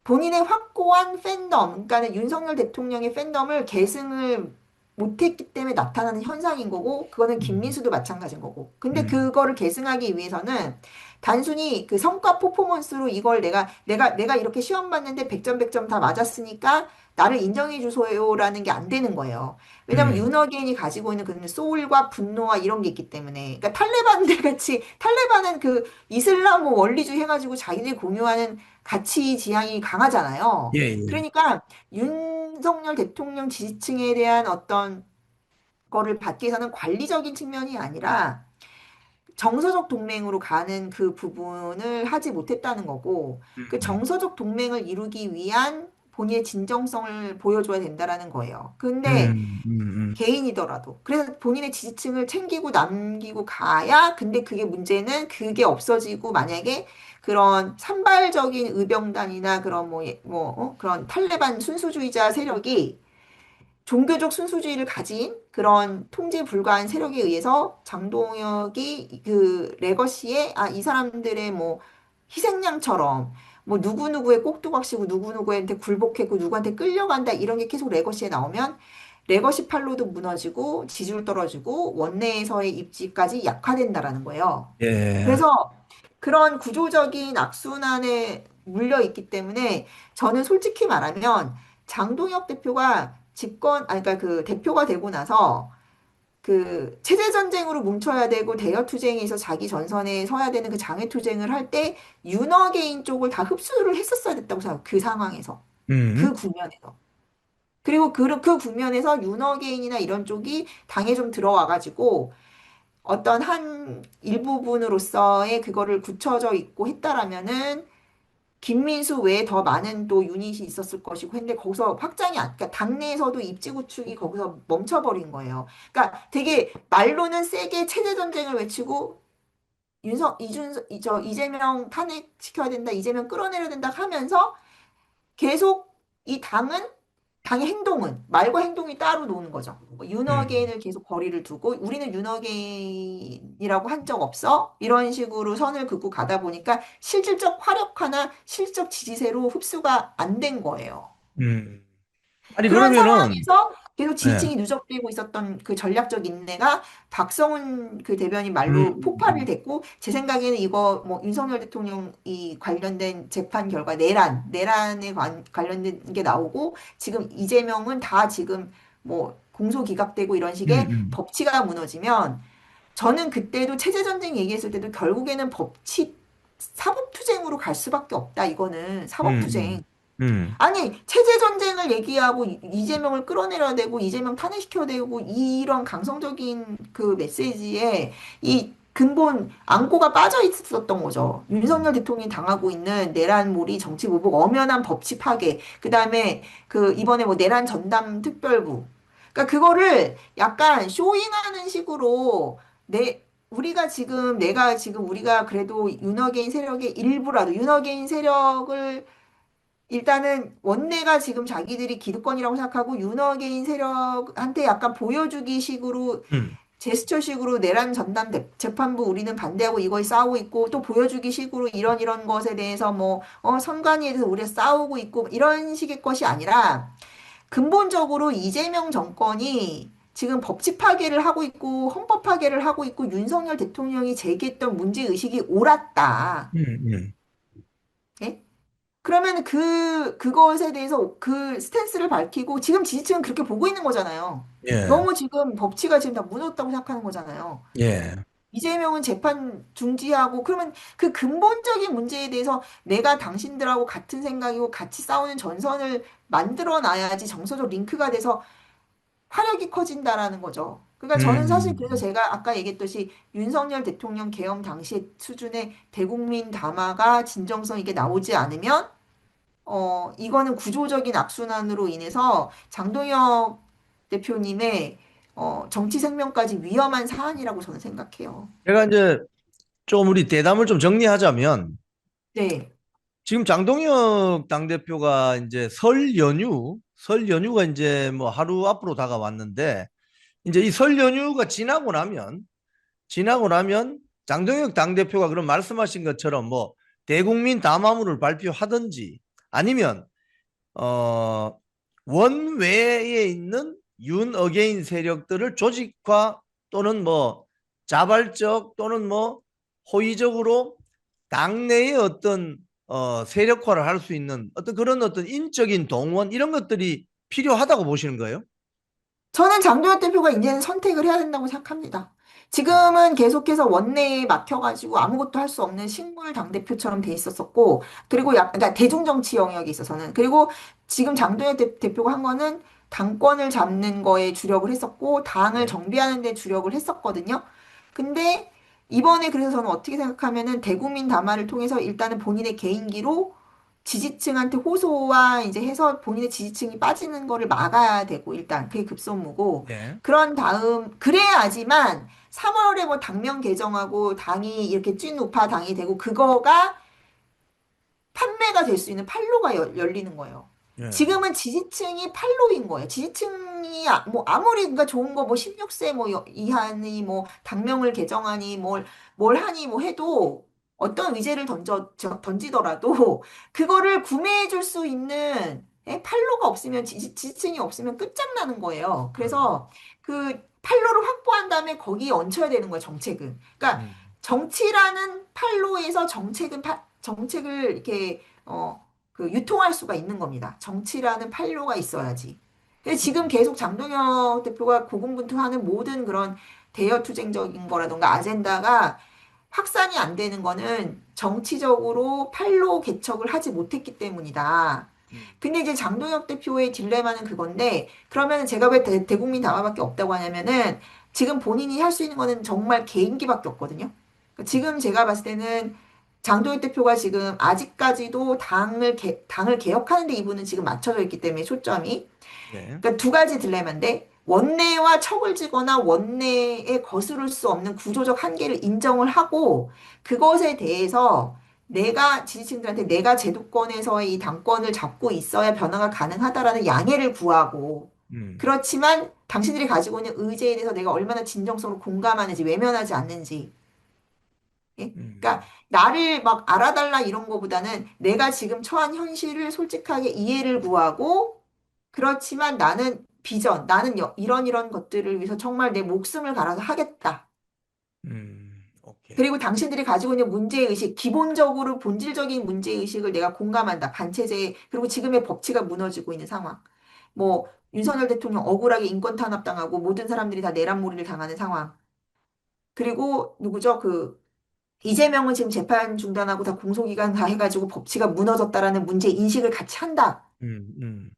본인의 확고한 팬덤, 그러니까는 윤석열 대통령의 팬덤을 계승을 못했기 때문에 나타나는 현상인 거고, 그거는 음, 김민수도 마찬가지인 거고. 근데 음, 그거를 계승하기 위해서는 단순히 그 성과 퍼포먼스로 이걸 내가 이렇게 시험 봤는데 100점 100점 다 맞았으니까 나를 인정해 주세요라는 게 안 되는 거예요. 왜냐면 음, 윤어겐이 가지고 있는 그 소울과 분노와 이런 게 있기 때문에. 그러니까 탈레반들 같이, 탈레반은 그 이슬람 뭐 원리주의 해가지고 자기들이 공유하는 가치 지향이 강하잖아요. 예, 예. 그러니까 윤석열 대통령 지지층에 대한 어떤 거를 받기 위해서는 관리적인 측면이 아니라 정서적 동맹으로 가는 그 부분을 하지 못했다는 거고, 그 음, 정서적 동맹을 이루기 위한 본인의 진정성을 보여줘야 된다라는 거예요. 근데 음, 음, 음, 개인이더라도. 그래서 본인의 지지층을 챙기고 남기고 가야, 근데 그게 문제는 그게 없어지고 만약에 그런 산발적인 의병단이나 그런 그런 탈레반 순수주의자 세력이 종교적 순수주의를 가진 그런 통제 불가한 세력에 의해서 장동혁이 그 레거시에 이 사람들의 뭐 희생양처럼 뭐 누구누구의 꼭두각시고 누구누구한테 굴복했고 누구한테 끌려간다 이런 게 계속 레거시에 나오면 레거시 팔로도 무너지고 지지율 떨어지고 원내에서의 입지까지 약화된다라는 거예요. 예. 그래서 그런 구조적인 악순환에 물려 있기 때문에 저는 솔직히 말하면 장동혁 대표가 그러니까 그 대표가 되고 나서 그 체제 전쟁으로 뭉쳐야 되고 대여 투쟁에서 자기 전선에 서야 되는 그 장애 투쟁을 할 때 윤어게인 쪽을 다 흡수를 했었어야 됐다고 생각해요. 그 상황에서. 그 음, 국면에서. 그리고 그 국면에서 윤어게인이나 이런 쪽이 당에 좀 들어와가지고 어떤 한 일부분으로서의 그거를 굳혀져 있고 했다라면은 김민수 외에 더 많은 또 유닛이 있었을 것이고 근데 거기서 그러니까 당내에서도 입지 구축이 거기서 멈춰버린 거예요. 그러니까 되게 말로는 세게 체제 전쟁을 외치고 이재명 탄핵시켜야 된다, 이재명 끌어내려야 된다 하면서 계속 이 당의 행동은 말과 행동이 따로 노는 거죠. 뭐 음, 윤어게인을 계속 거리를 두고 우리는 윤어게인이라고 한 적 없어? 이런 식으로 선을 긋고 가다 보니까 실질적 화력화나 실질적 지지세로 흡수가 안 된 거예요. 음. 아니, 그런 그러면은, 상황에서 계속 예. 지지층이 누적되고 있었던 그 전략적 인내가 박성훈 그 대변인 음, 말로 폭발을 음, 됐고, 제 생각에는 이거 뭐 윤석열 대통령이 관련된 재판 결과 내란에 관련된 게 나오고, 지금 이재명은 다 지금 뭐 공소 기각되고 이런 음, 식의 음, 법치가 무너지면, 저는 그때도 체제전쟁 얘기했을 때도 결국에는 사법투쟁으로 갈 수밖에 없다. 이거는 사법투쟁. 음, 음, 아니, 체제 전쟁을 얘기하고 이재명을 끌어내려야 되고 이재명 탄핵시켜야 되고 이런 강성적인 그 메시지에 이 근본 안고가 빠져 있었던 거죠. 윤석열 대통령이 당하고 있는 내란몰이 정치 보복, 엄연한 법치 파괴, 그다음에 그 이번에 뭐 내란 전담 특별부. 그러니까 그거를 약간 쇼잉하는 식으로 내가 지금 우리가 그래도 윤어게인 세력의 일부라도 윤어게인 세력을 일단은 원내가 지금 자기들이 기득권이라고 생각하고 윤호개인 세력한테 약간 보여주기 식으로 음, 제스처식으로 내란 전담 재판부 우리는 반대하고 이거에 싸우고 있고 또 보여주기 식으로 이런 것에 대해서 뭐 선관위에 대해서 우리가 싸우고 있고 이런 식의 것이 아니라 근본적으로 이재명 정권이 지금 법치 파괴를 하고 있고 헌법 파괴를 하고 있고 윤석열 대통령이 제기했던 문제 의식이 옳았다. 음. 예? 그러면 그것에 대해서 그 스탠스를 밝히고 지금 지지층은 그렇게 보고 있는 거잖아요. 예, 너무 지금 법치가 지금 다 무너졌다고 생각하는 거잖아요. 예. 이재명은 재판 중지하고 그러면 그 근본적인 문제에 대해서 내가 당신들하고 같은 생각이고 같이 싸우는 전선을 만들어 놔야지 정서적 링크가 돼서 화력이 커진다라는 거죠. 그러니까 저는 사실 그래서 음, 제가 아까 얘기했듯이 윤석열 대통령 계엄 당시 수준의 대국민 담화가 진정성 있게 나오지 않으면 이거는 구조적인 악순환으로 인해서 장동혁 대표님의 정치 생명까지 위험한 사안이라고 저는 생각해요. 제가 이제 좀 우리 대담을 좀 정리하자면, 네. 지금 장동혁 당대표가 이제 설 연휴가 이제 뭐 하루 앞으로 다가왔는데 이제 이 설 연휴가 지나고 나면 장동혁 당대표가 그런 말씀하신 것처럼 뭐 대국민 담화문을 발표하든지 아니면 어 원외에 있는 윤 어게인 세력들을 조직화 또는 뭐 자발적 또는 뭐 호의적으로 당내의 어떤 세력화를 할 수 있는 어떤 그런 어떤 인적인 동원 이런 것들이 필요하다고 보시는 거예요? 저는 장도연 대표가 이제는 선택을 해야 된다고 생각합니다. 음. 지금은 계속해서 원내에 막혀가지고 아무것도 할 수 없는 식물 당대표처럼 돼 있었었고, 그리고 약간, 그러니까 대중정치 영역에 있어서는. 그리고 지금 장도연 대표가 한 거는 당권을 잡는 거에 주력을 했었고, 당을 네. 정비하는 데 주력을 했었거든요. 근데 이번에 그래서 저는 어떻게 생각하면은 대국민 담화를 통해서 일단은 본인의 개인기로 지지층한테 호소와 이제 해서 본인의 지지층이 빠지는 거를 막아야 되고 일단 그게 급선무고 네. 그런 다음 그래야지만 3월에 뭐 당명 개정하고 당이 이렇게 찐 우파 당이 되고 그거가 판매가 될 수 있는 판로가 열리는 거예요. 네. 지금은 지지층이 판로인 거예요. 지지층이 뭐 아무리 그러니까 좋은 거 뭐 16세 뭐 이하니 뭐 당명을 개정하니 뭘 하니 뭐 해도 어떤 의제를 던지더라도 그거를 구매해 줄 수 있는 판로가 없으면 지지층이 없으면 끝장나는 거예요. 음. 그래서 그 판로를 확보한 다음에 거기에 얹혀야 되는 거예요, 정책은. 그러니까 음. 정치라는 판로에서 정책을 이렇게 그 유통할 수가 있는 겁니다. 정치라는 판로가 있어야지. 근데 지금 음. 계속 장동혁 대표가 고군분투하는 모든 그런 대여 투쟁적인 거라던가 아젠다가 확산이 안 되는 거는 정치적으로 판로 개척을 하지 못했기 때문이다. 음. 근데 이제 장동혁 대표의 딜레마는 그건데, 그러면 제가 왜 대국민 담화밖에 없다고 하냐면은, 지금 본인이 할 수 있는 거는 정말 개인기밖에 없거든요. 그러니까 음. 지금 제가 봤을 때는 장동혁 대표가 지금 아직까지도 당을 개혁하는 데 이분은 지금 맞춰져 있기 때문에 초점이. 네. 그러니까 두 가지 딜레마인데 원내와 척을 지거나 원내에 거스를 수 없는 구조적 한계를 인정을 하고 그것에 대해서 내가 지지층들한테 내가 제도권에서의 이 당권을 잡고 있어야 변화가 가능하다라는 양해를 구하고 음. 그렇지만 당신들이 가지고 있는 의제에 대해서 내가 얼마나 진정성으로 공감하는지 외면하지 않는지 예? 그러니까 음. 나를 막 알아달라 이런 거보다는 내가 지금 처한 현실을 솔직하게 이해를 구하고 그렇지만 나는 비전, 나는 이런 것들을 위해서 정말 내 목숨을 갈아서 하겠다. 오케이. 그리고 당신들이 가지고 있는 문제의식, 기본적으로 본질적인 문제의식을 내가 공감한다. 반체제, 그리고 지금의 법치가 무너지고 있는 상황. 뭐, 윤석열 대통령 억울하게 인권 탄압당하고 모든 사람들이 다 내란몰이를 당하는 상황. 그리고 누구죠? 이재명은 지금 재판 중단하고 다 공소기간 다 해가지고 법치가 무너졌다라는 문제 인식을 같이 한다. 음. 음.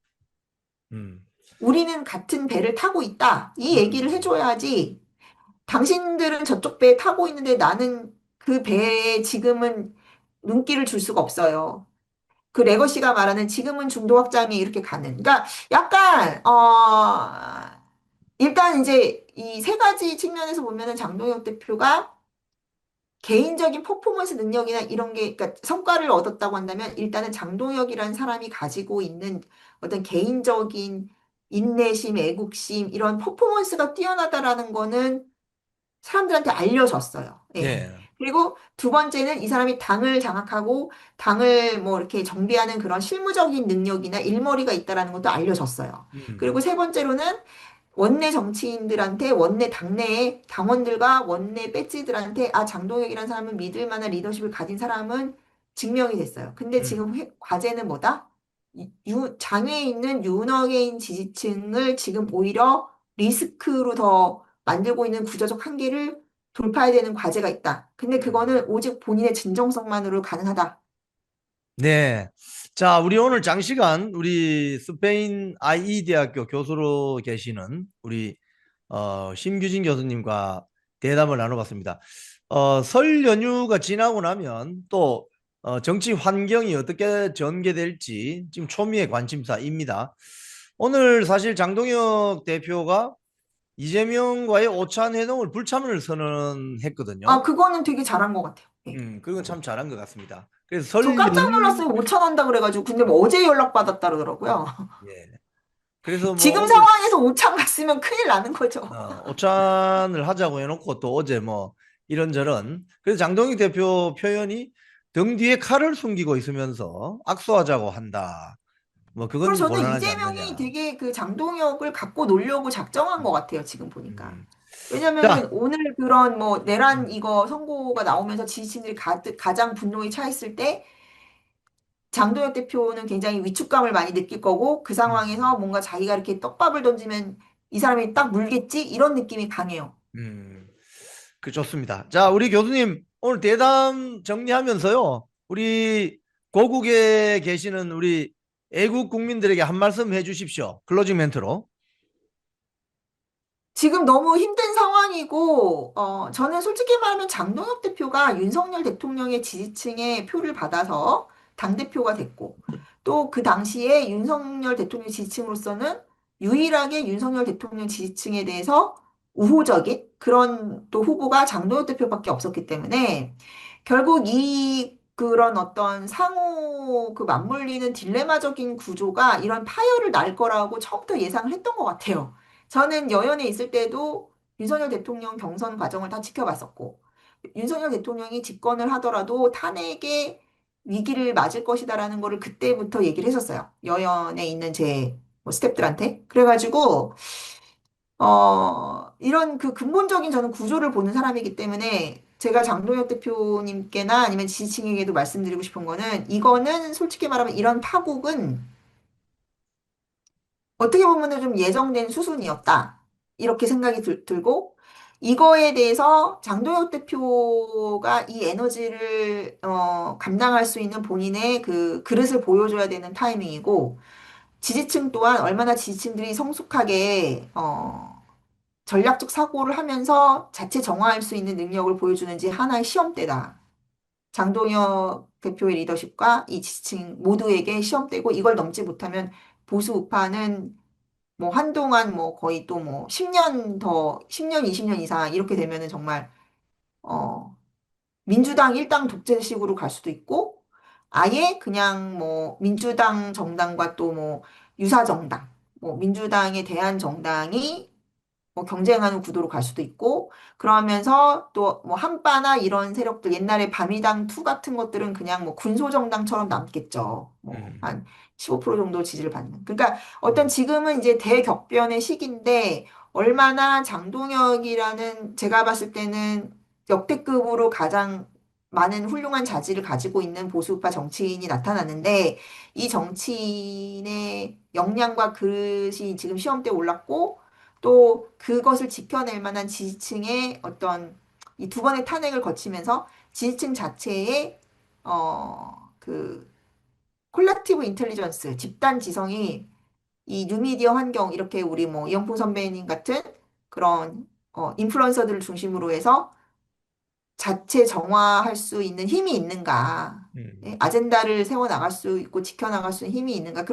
음. 우리는 같은 배를 타고 있다. 이 얘기를 음. 해줘야지. 당신들은 저쪽 배에 타고 있는데 나는 그 배에 지금은 눈길을 줄 수가 없어요. 그 레거시가 말하는 지금은 중도 확장에 이렇게 가는. 그러니까 약간, 일단 이제 이 세 가지 측면에서 보면은 장동혁 대표가 개인적인 퍼포먼스 능력이나 이런 게, 그러니까 성과를 얻었다고 한다면 일단은 장동혁이라는 사람이 가지고 있는 어떤 개인적인 인내심, 애국심, 이런 퍼포먼스가 뛰어나다라는 거는 사람들한테 알려졌어요. 예. 네. 그리고 두 번째는 이 사람이 당을 장악하고 당을 뭐 이렇게 정비하는 그런 실무적인 능력이나 일머리가 있다라는 것도 알려졌어요. 음. 그리고 세 번째로는 원내 정치인들한테 원내 당내의 당원들과 원내 배지들한테 아 장동혁이라는 사람은 믿을 만한 리더십을 가진 사람은 증명이 됐어요. 근데 음. 지금 과제는 뭐다? 장외에 있는 윤어게인 지지층을 지금 오히려 리스크로 더 만들고 있는 구조적 한계를 돌파해야 되는 과제가 있다. 근데 음. 그거는 오직 본인의 진정성만으로 가능하다. 네. 자, 우리 오늘 장시간 우리 스페인 IE 대학교 교수로 계시는 우리 심규진 교수님과 대담을 나눠봤습니다. 설 연휴가 지나고 나면 또 정치 환경이 어떻게 전개될지 지금 초미의 관심사입니다. 오늘 사실 장동혁 대표가 이재명과의 오찬 회동을 불참을 아, 선언했거든요. 그거는 되게 잘한 것 같아요. 예. 그건 참 잘한 것 같습니다. 그래서 저 설 깜짝 연휴, 놀랐어요. 5천 한다 그래가지고. 근데 뭐 어제 연락받았다 그러더라고요. 예. 그래서 뭐 지금 오늘 상황에서 5천 갔으면 큰일 나는 거죠. 오찬을 하자고 해놓고 또 어제 뭐 이런저런. 그래서 장동익 대표 표현이 등 뒤에 칼을 숨기고 있으면서 악수하자고 한다. 뭐 그건 그래서 좀 저는 곤란하지 이재명이 않느냐. 되게 그 장동혁을 갖고 놀려고 작정한 것 음, 같아요. 지금 보니까. 음. 자, 왜냐면은 오늘 그런 뭐 내란 음, 이거 선고가 나오면서 지지층들이 가장 분노에 차 있을 때 장동혁 대표는 굉장히 위축감을 많이 느낄 거고 그 음, 상황에서 뭔가 자기가 이렇게 떡밥을 던지면 이 사람이 딱 물겠지? 이런 느낌이 강해요. 음. 그 좋습니다. 자, 우리 교수님 오늘 대담 정리하면서요. 우리 고국에 계시는 우리 애국 국민들에게 한 말씀 해주십시오. 클로징 멘트로. 지금 너무 힘든 상황이고, 저는 솔직히 말하면 장동혁 대표가 윤석열 대통령의 지지층의 표를 받아서 당대표가 됐고, 또 그 당시에 윤석열 대통령 지지층으로서는 유일하게 윤석열 대통령 지지층에 대해서 우호적인 그런 또 후보가 장동혁 대표밖에 없었기 때문에, 결국 이 그런 어떤 상호 그 맞물리는 딜레마적인 구조가 이런 파열을 날 거라고 처음부터 예상을 했던 것 같아요. 저는 여연에 있을 때도 윤석열 대통령 경선 과정을 다 지켜봤었고, 윤석열 대통령이 집권을 하더라도 탄핵의 위기를 맞을 것이다라는 거를 그때부터 얘기를 했었어요. 여연에 있는 제뭐 스태프들한테. 그래가지고, 이런 그 근본적인 저는 구조를 보는 사람이기 때문에 제가 장동혁 대표님께나 아니면 지지층에게도 말씀드리고 싶은 거는 이거는 솔직히 말하면 이런 파국은 어떻게 보면은 좀 예정된 수순이었다. 이렇게 생각이 들고, 이거에 대해서 장동혁 대표가 이 에너지를, 감당할 수 있는 본인의 그 그릇을 보여줘야 되는 타이밍이고, 지지층 또한 얼마나 지지층들이 성숙하게, 전략적 사고를 하면서 자체 정화할 수 있는 능력을 보여주는지 하나의 시험대다. 장동혁 대표의 리더십과 이 지지층 모두에게 시험대고 이걸 넘지 못하면 보수 우파는 뭐 한동안 뭐 거의 또 뭐 10년 더, 10년, 20년 이상 이렇게 되면은 정말, 어, 민주당 일당 독재식으로 갈 수도 있고, 아예 그냥 뭐 민주당 정당과 또 뭐 유사정당, 뭐 민주당에 대한 정당이 뭐 경쟁하는 구도로 갈 수도 있고, 그러면서 또 뭐 한파나 이런 세력들, 옛날에 밤이당 투 같은 것들은 그냥 뭐 군소정당처럼 남겠죠. 뭐 음, 한 15% 정도 지지를 받는. 그러니까 어떤 음, 지금은 이제 대격변의 시기인데, 얼마나 장동혁이라는 제가 봤을 때는 역대급으로 가장 많은 훌륭한 자질을 가지고 있는 보수파 정치인이 나타났는데, 이 정치인의 역량과 그릇이 지금 시험대에 올랐고, 또 그것을 지켜낼 만한 지지층의 어떤 이 두 번의 탄핵을 거치면서 지지층 자체의 그 콜렉티브 인텔리전스 집단 지성이 이 뉴미디어 환경 이렇게 우리 뭐 이영풍 선배님 같은 그런 인플루언서들을 중심으로 해서 자체 정화할 수 있는 힘이 있는가? 음, 예? 아젠다를 세워나갈 수 있고 지켜나갈 수 있는 힘이 있는가?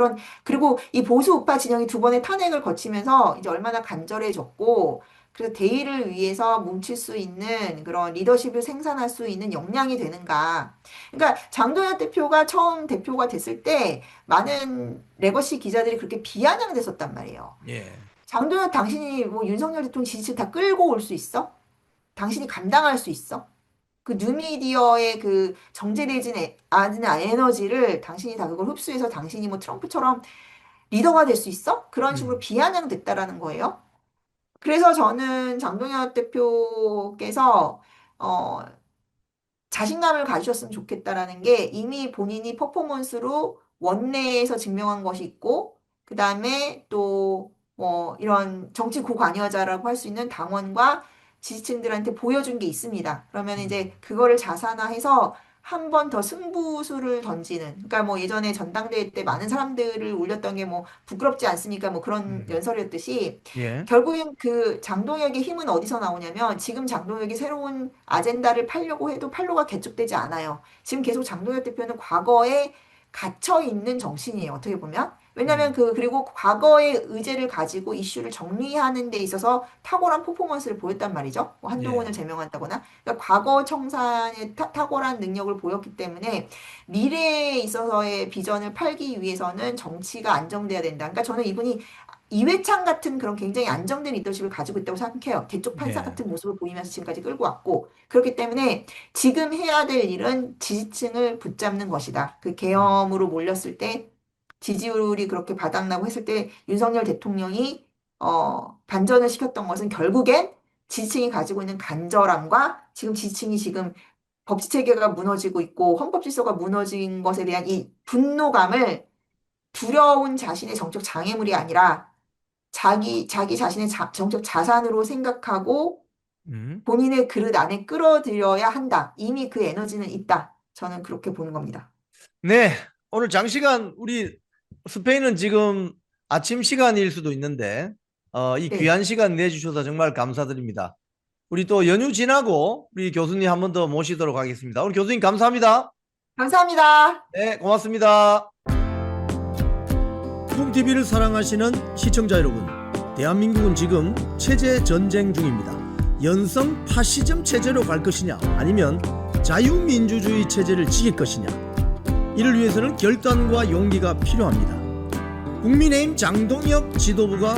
그리고 이 보수 우파 진영이 두 번의 탄핵을 거치면서 이제 얼마나 간절해졌고, 그래서 대의를 위해서 뭉칠 수 있는 그런 리더십을 생산할 수 있는 역량이 되는가? 그러니까 장도연 대표가 처음 대표가 됐을 때 많은 레거시 기자들이 그렇게 비아냥됐었단 말이에요. 예. 장도연 당신이 뭐 윤석열 대통령 지지층 다 끌고 올 수 있어? 당신이 감당할 수 있어? 그 뉴미디어의 그 정제되지 않은 에너지를 당신이 다 그걸 흡수해서 당신이 뭐 트럼프처럼 리더가 될 수 있어? 그런 식으로 음, 비아냥됐다라는 거예요. 그래서 저는 장동혁 대표께서 어, 자신감을 가지셨으면 좋겠다라는 게 이미 본인이 퍼포먼스로 원내에서 증명한 것이 있고, 그 다음에 또 뭐 이런 정치 고관여자라고 할 수 있는 당원과 지지층들한테 보여준 게 있습니다. 그러면 이제 음, 그거를 자산화해서 한 번 더 승부수를 던지는, 그러니까 뭐 예전에 전당대회 때 많은 사람들을 울렸던 게 뭐 부끄럽지 않습니까? 뭐 그런 음, 연설이었듯이 예. 결국엔 그 장동혁의 힘은 어디서 나오냐면 지금 장동혁이 새로운 아젠다를 팔려고 해도 팔로가 개척되지 않아요. 지금 계속 장동혁 대표는 과거에 갇혀 있는 정신이에요. 어떻게 보면. 왜냐하면 그리고 과거의 의제를 가지고 이슈를 정리하는 데 있어서 탁월한 퍼포먼스를 보였단 말이죠. 뭐 한동훈을 예. 제명한다거나. 그러니까 과거 청산의 탁월한 능력을 보였기 때문에 미래에 있어서의 비전을 팔기 위해서는 정치가 안정돼야 된다. 그러니까 저는 이분이 이회창 같은 그런 굉장히 안정된 리더십을 가지고 있다고 생각해요. 대쪽 판사 예. 같은 모습을 보이면서 지금까지 끌고 왔고. 그렇기 때문에 지금 해야 될 일은 지지층을 붙잡는 것이다. 그 계엄으로 몰렸을 때 지지율이 그렇게 바닥나고 했을 때 윤석열 대통령이 반전을 시켰던 것은 결국엔 지지층이 가지고 있는 간절함과 지금 지지층이 지금 법치 체계가 무너지고 있고 헌법 질서가 무너진 것에 대한 이 분노감을 두려운 자신의 정책 장애물이 아니라 자기 자신의 정책 자산으로 생각하고 음. 본인의 그릇 안에 끌어들여야 한다. 이미 그 에너지는 있다. 저는 그렇게 보는 겁니다. 네, 오늘 장시간 우리 스페인은 지금 아침 시간일 수도 있는데 이 네. 귀한 시간 내주셔서 정말 감사드립니다. 우리 또 연휴 지나고 우리 교수님 한 번 더 모시도록 하겠습니다. 오늘 교수님 감사합니다. 감사합니다. 네, 고맙습니다. 쿵TV를 사랑하시는 시청자 여러분, 대한민국은 지금 체제 전쟁 중입니다. 연성 파시즘 체제로 갈 것이냐, 아니면 자유민주주의 체제를 지킬 것이냐, 이를 위해서는 결단과 용기가 필요합니다. 국민의힘 장동혁 지도부가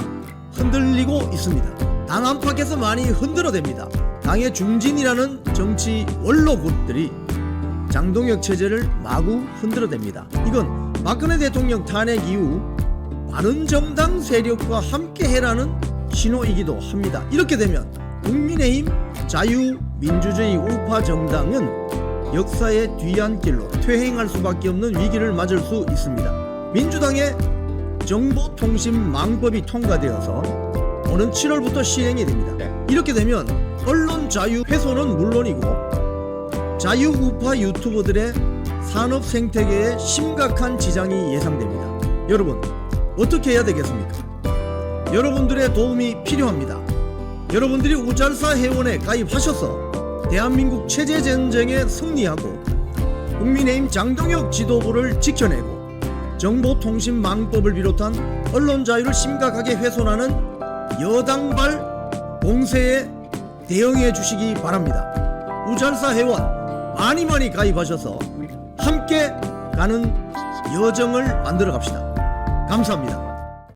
흔들리고 있습니다. 당 안팎에서 많이 흔들어댑니다. 당의 중진이라는 정치 원로 그룹들이 장동혁 체제를 마구 흔들어댑니다. 이건 박근혜 대통령 탄핵 이후 바른정당 세력과 함께해라는 신호이기도 합니다. 이렇게 되면 국민의힘 자유민주주의 우파 정당은 역사의 뒤안길로 퇴행할 수밖에 없는 위기를 맞을 수 있습니다. 민주당의 정보통신망법이 통과되어서 오는 7월부터 시행이 됩니다. 이렇게 되면 언론 자유 훼손은 물론이고 자유우파 유튜버들의 산업 생태계에 심각한 지장이 예상됩니다. 여러분, 어떻게 해야 되겠습니까? 여러분들의 도움이 필요합니다. 여러분들이 우잘사 회원에 가입하셔서 대한민국 체제 전쟁에 승리하고 국민의힘 장동혁 지도부를 지켜내고 정보통신망법을 비롯한 언론 자유를 심각하게 훼손하는 여당발 공세에 대응해 주시기 바랍니다. 우잘사 회원 많이 가입하셔서 함께 가는 여정을 만들어 갑시다. 감사합니다.